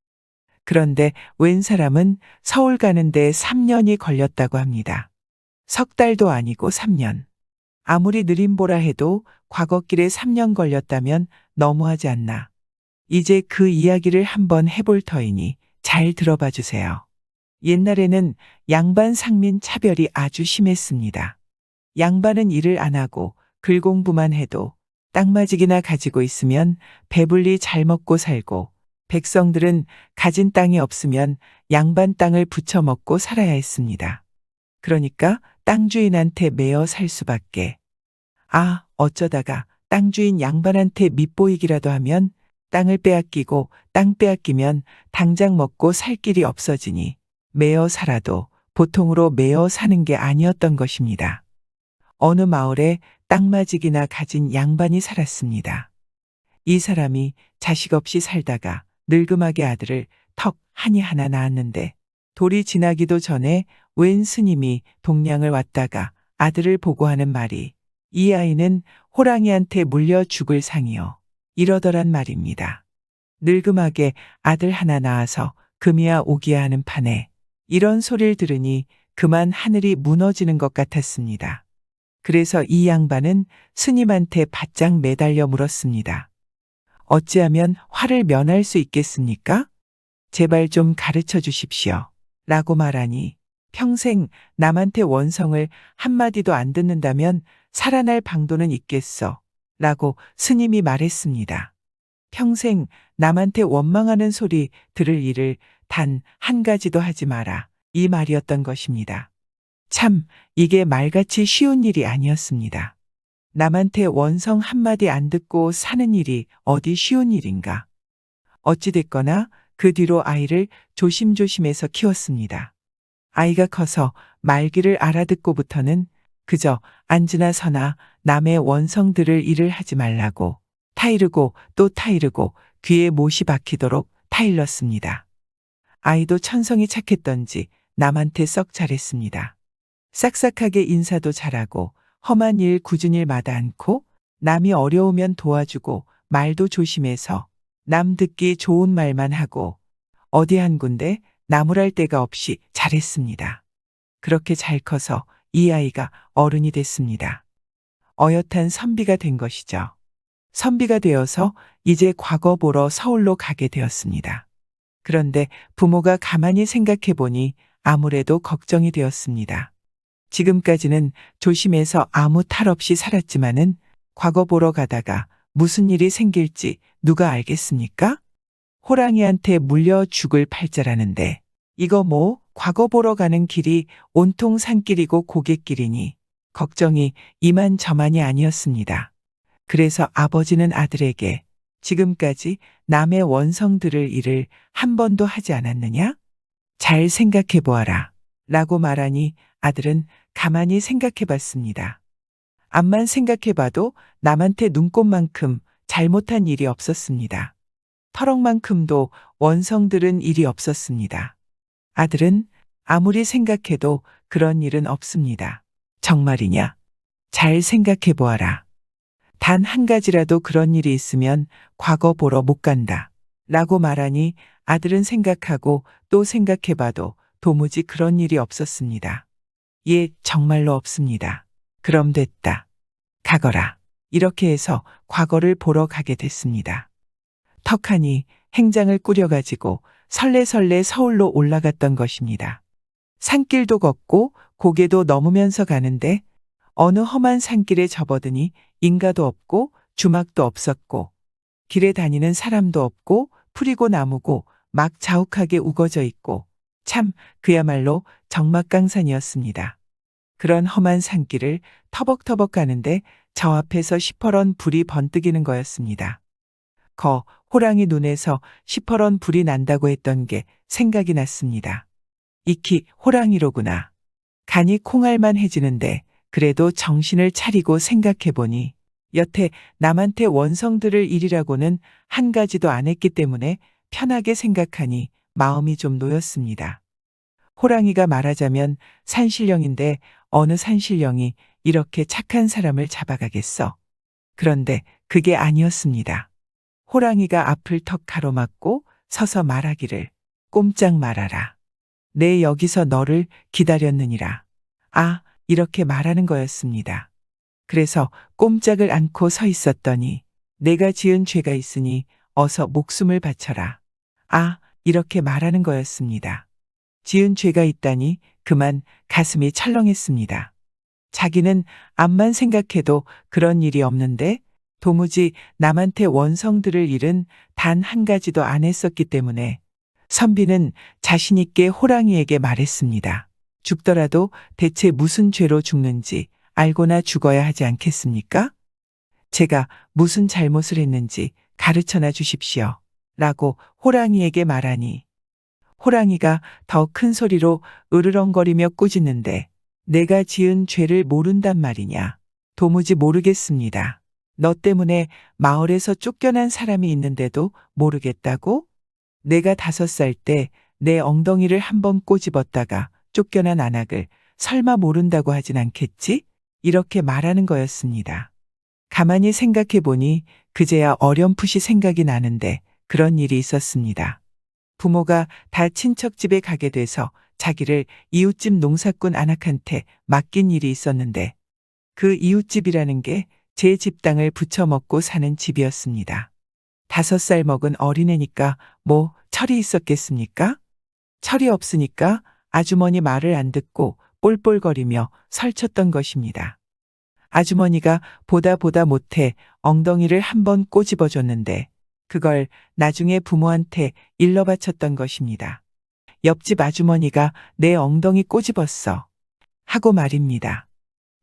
그런데 웬 사람은 서울 가는데 3년이 걸렸다고 합니다. 석 달도 아니고 3년. 아무리 느림보라 해도 과거길에 3년 걸렸다면 너무하지 않나. 이제 그 이야기를 한번 해볼 터이니 잘 들어봐 주세요. 옛날에는 양반 상민 차별이 아주 심했습니다. 양반은 일을 안 하고 글 공부만 해도 땅마직이나 가지고 있으면 배불리 잘 먹고 살고 백성들은 가진 땅이 없으면 양반 땅을 부쳐 먹고 살아야 했습니다. 그러니까 땅 주인한테 매어 살 수밖에. 어쩌다가 땅 주인 양반한테 밑보이기라도 하면 땅을 빼앗기고 땅 빼앗기면 당장 먹고 살 길이 없어지니 매어 살아도 보통으로 매어 사는 게 아니었던 것입니다. 어느 마을에 땅마직이나 가진 양반이 살았습니다. 이 사람이 자식 없이 살다가 늙음하게 아들을 턱 하니 하나 낳았는데 돌이 지나기도 전에 웬 스님이 동량을 왔다가 아들을 보고하는 말이 이 아이는 호랑이한테 물려 죽을 상이요. 이러더란 말입니다. 늙음하게 아들 하나 낳아서 금이야 오기야 하는 판에 이런 소리를 들으니 그만 하늘이 무너지는 것 같았습니다. 그래서 이 양반은 스님한테 바짝 매달려 물었습니다. 어찌하면 화를 면할 수 있겠습니까? 제발 좀 가르쳐 주십시오. 라고 말하니 평생 남한테 원성을 한마디도 안 듣는다면 살아날 방도는 있겠어. 라고 스님이 말했습니다. 평생 남한테 원망하는 소리 들을 일을 단 한 가지도 하지 마라. 이 말이었던 것입니다. 참, 이게 말같이 쉬운 일이 아니었습니다. 남한테 원성 한마디 안 듣고 사는 일이 어디 쉬운 일인가. 어찌됐거나 그 뒤로 아이를 조심조심해서 키웠습니다. 아이가 커서 말귀를 알아듣고부터는 그저 앉으나 서나 남의 원성 들을 일을 하지 말라고 타이르고 또 타이르고 귀에 못이 박히도록 타일렀습니다. 아이도 천성이 착했던지 남한테 썩 잘했습니다. 싹싹하게 인사도 잘하고 험한 일 굳은 일 마다 않고 남이 어려우면 도와주고 말도 조심해서 남 듣기 좋은 말만 하고 어디 한 군데 나무랄 데가 없이 잘했습니다. 그렇게 잘 커서 이 아이가 어른이 됐습니다. 어엿한 선비가 된 것이죠. 선비가 되어서 이제 과거 보러 서울로 가게 되었습니다. 그런데 부모가 가만히 생각해 보니 아무래도 걱정이 되었습니다. 지금까지는 조심해서 아무 탈 없이 살았지만은 과거 보러 가다가 무슨 일이 생길지 누가 알겠습니까? 호랑이한테 물려 죽을 팔자라는데 이거 뭐 과거 보러 가는 길이 온통 산길이고 고갯길이니 걱정이 이만저만이 아니었습니다. 그래서 아버지는 아들에게 지금까지 남의 원성 들을 일을 한 번도 하지 않았느냐? 잘 생각해 보아라. 라고 말하니 아들은 가만히 생각해 봤습니다. 암만 생각해 봐도 남한테 눈꼽만큼 잘못한 일이 없었습니다. 터럭만큼도 원성 들은 일이 없었습니다. 아들은 아무리 생각해도 그런 일은 없습니다. 정말이냐? 잘 생각해 보아라. 단 한 가지라도 그런 일이 있으면 과거 보러 못 간다. 라고 말하니 아들은 생각하고 또 생각해 봐도 도무지 그런 일이 없었습니다. 예, 정말로 없습니다. 그럼 됐다. 가거라. 이렇게 해서 과거를 보러 가게 됐습니다. 턱하니 행장을 꾸려가지고 설레설레 서울로 올라갔던 것입니다. 산길도 걷고 고개도 넘으면서 가는데 어느 험한 산길에 접어드니 인가도 없고 주막도 없었고 길에 다니는 사람도 없고 풀이고 나무고 막 자욱하게 우거져 있고 참 그야말로 적막강산이었습니다. 그런 험한 산길을 터벅터벅 가는데 저 앞에서 시퍼런 불이 번뜩이는 거였습니다. 호랑이 눈에서 시퍼런 불이 난다고 했던 게 생각이 났습니다. 익히 호랑이로구나. 간이 콩알만해지는데 그래도 정신을 차리고 생각해보니 여태 남한테 원성 들을 일이라고는 한 가지도 안 했기 때문에 편하게 생각하니 마음이 좀 놓였습니다. 호랑이가 말하자면 산신령인데 어느 산신령이 이렇게 착한 사람을 잡아가겠어. 그런데 그게 아니었습니다. 호랑이가 앞을 턱 가로막고 서서 말하기를 꼼짝 말아라. 내 여기서 너를 기다렸느니라. 아, 이렇게 말하는 거였습니다. 그래서 꼼짝을 않고 서 있었더니 내가 지은 죄가 있으니 어서 목숨을 바쳐라. 아, 이렇게 말하는 거였습니다. 지은 죄가 있다니 그만 가슴이 철렁했습니다. 자기는 암만 생각해도 그런 일이 없는데 도무지 남한테 원성 들을 일은 단 한 가지도 안 했었기 때문에 선비는 자신 있게 호랑이에게 말했습니다. 죽더라도 대체 무슨 죄로 죽는지 알고나 죽어야 하지 않겠습니까? 제가 무슨 잘못을 했는지 가르쳐나 주십시오. 라고 호랑이에게 말하니 호랑이가 더 큰 소리로 으르렁거리며 꾸짖는데 내가 지은 죄를 모른단 말이냐. 도무지 모르겠습니다. 너 때문에 마을에서 쫓겨난 사람이 있는데도 모르겠다고? 내가 5살 때 내 엉덩이를 한번 꼬집었다가 쫓겨난 안악을 설마 모른다고 하진 않겠지? 이렇게 말하는 거였습니다. 가만히 생각해 보니 그제야 어렴풋이 생각이 나는데 그런 일이 있었습니다. 부모가 다 친척 집에 가게 돼서 자기를 이웃집 농사꾼 안악한테 맡긴 일이 있었는데 그 이웃집이라는 게 제 집 땅을 부쳐먹고 사는 집이었습니다. 5살 먹은 어린애니까 뭐 철이 있었겠습니까? 철이 없으니까 아주머니 말을 안 듣고 꼴꼴거리며 설쳤던 것입니다. 아주머니가 보다 못해 엉덩이를 한번 꼬집어줬는데 그걸 나중에 부모한테 일러 바쳤던 것입니다. 옆집 아주머니가 내 엉덩이 꼬집었어. 하고 말입니다.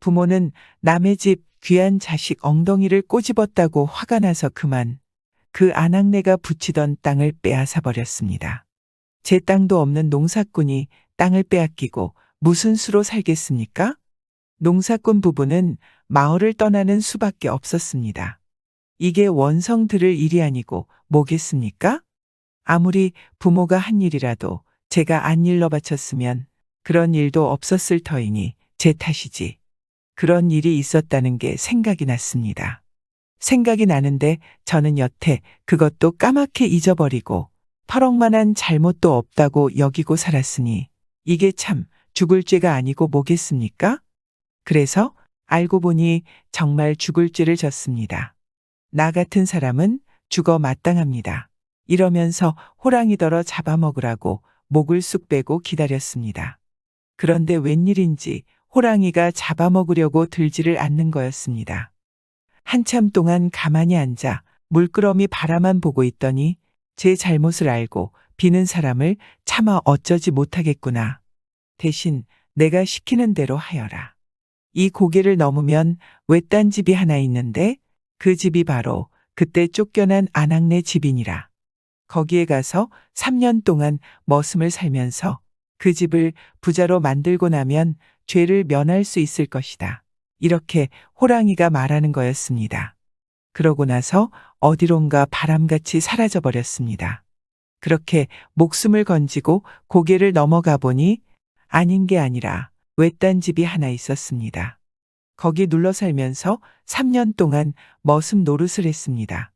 부모는 남의 집 귀한 자식 엉덩이를 꼬집었다고 화가 나서 그만 그 아낙네가 붙이던 땅을 빼앗아 버렸습니다. 제 땅도 없는 농사꾼이 땅을 빼앗기고 무슨 수로 살겠습니까? 농사꾼 부부는 마을을 떠나는 수밖에 없었습니다. 이게 원성 들을 일이 아니고 뭐겠습니까? 아무리 부모가 한 일이라도 제가 안 일러 바쳤으면 그런 일도 없었을 터이니 제 탓이지. 그런 일이 있었다는 게 생각이 났습니다. 생각이 나는데 저는 여태 그것도 까맣게 잊어버리고 터럭만한 잘못도 없다고 여기고 살았으니 이게 참 죽을 죄가 아니고 뭐겠습니까? 그래서 알고 보니 정말 죽을 죄를 졌습니다. 나 같은 사람은 죽어 마땅합니다. 이러면서 호랑이더러 잡아먹으라고 목을 쑥 빼고 기다렸습니다. 그런데 웬일인지 호랑이가 잡아먹으려고 들지를 않는 거였습니다. 한참 동안 가만히 앉아 물끄러미 바라만 보고 있더니 제 잘못을 알고 비는 사람을 차마 어쩌지 못하겠구나. 대신 내가 시키는 대로 하여라. 이 고개를 넘으면 외딴 집이 하나 있는데 그 집이 바로 그때 쫓겨난 안악네 집이니라. 거기에 가서 3년 동안 머슴을 살면서 그 집을 부자로 만들고 나면 죄를 면할 수 있을 것이다. 이렇게 호랑이가 말하는 거였습니다. 그러고 나서 어디론가 바람같이 사라져 버렸습니다. 그렇게 목숨을 건지고 고개를 넘어가 보니 아닌 게 아니라 외딴 집이 하나 있었습니다. 거기 눌러 살면서 3년 동안 머슴 노릇을 했습니다.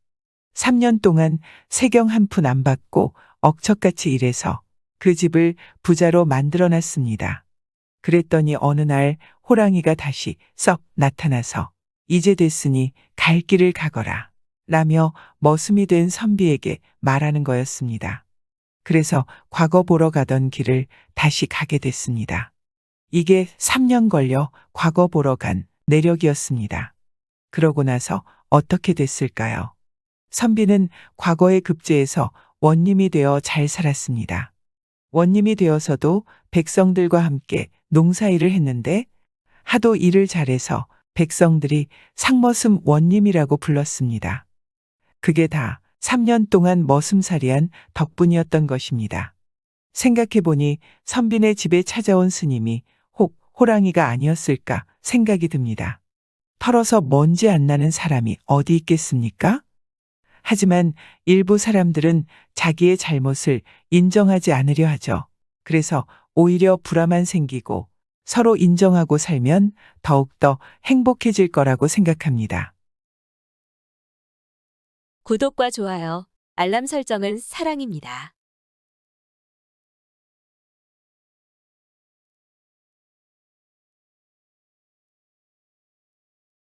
3년 동안 세경 한 푼 안 받고 억척같이 일해서 그 집을 부자로 만들어 놨습니다. 그랬더니 어느 날 호랑이가 다시 썩 나타나서 이제 됐으니 갈 길을 가거라. 라며 머슴이 된 선비에게 말하는 거였습니다. 그래서 과거 보러 가던 길을 다시 가게 됐습니다. 이게 3년 걸려 과거 보러 간 내력이었습니다. 그러고 나서 어떻게 됐을까요? 선비는 과거의 급제에서 원님이 되어 잘 살았습니다. 원님이 되어서도 백성들과 함께 농사일을 했는데 하도 일을 잘해서 백성들이 상머슴 원님이라고 불렀습니다. 그게 다 3년 동안 머슴살이한 덕분이었던 것입니다. 생각해보니 선비네 집에 찾아온 스님이 혹 호랑이가 아니었을까 생각이 듭니다. 털어서 먼지 안 나는 사람이 어디 있겠습니까? 하지만 일부 사람들은 자기의 잘못을 인정하지 않으려 하죠. 그래서 오히려 불화만 생기고 서로 인정하고 살면 더욱더 행복해질 거라고 생각합니다. 구독과 좋아요, 알람 설정은 사랑입니다.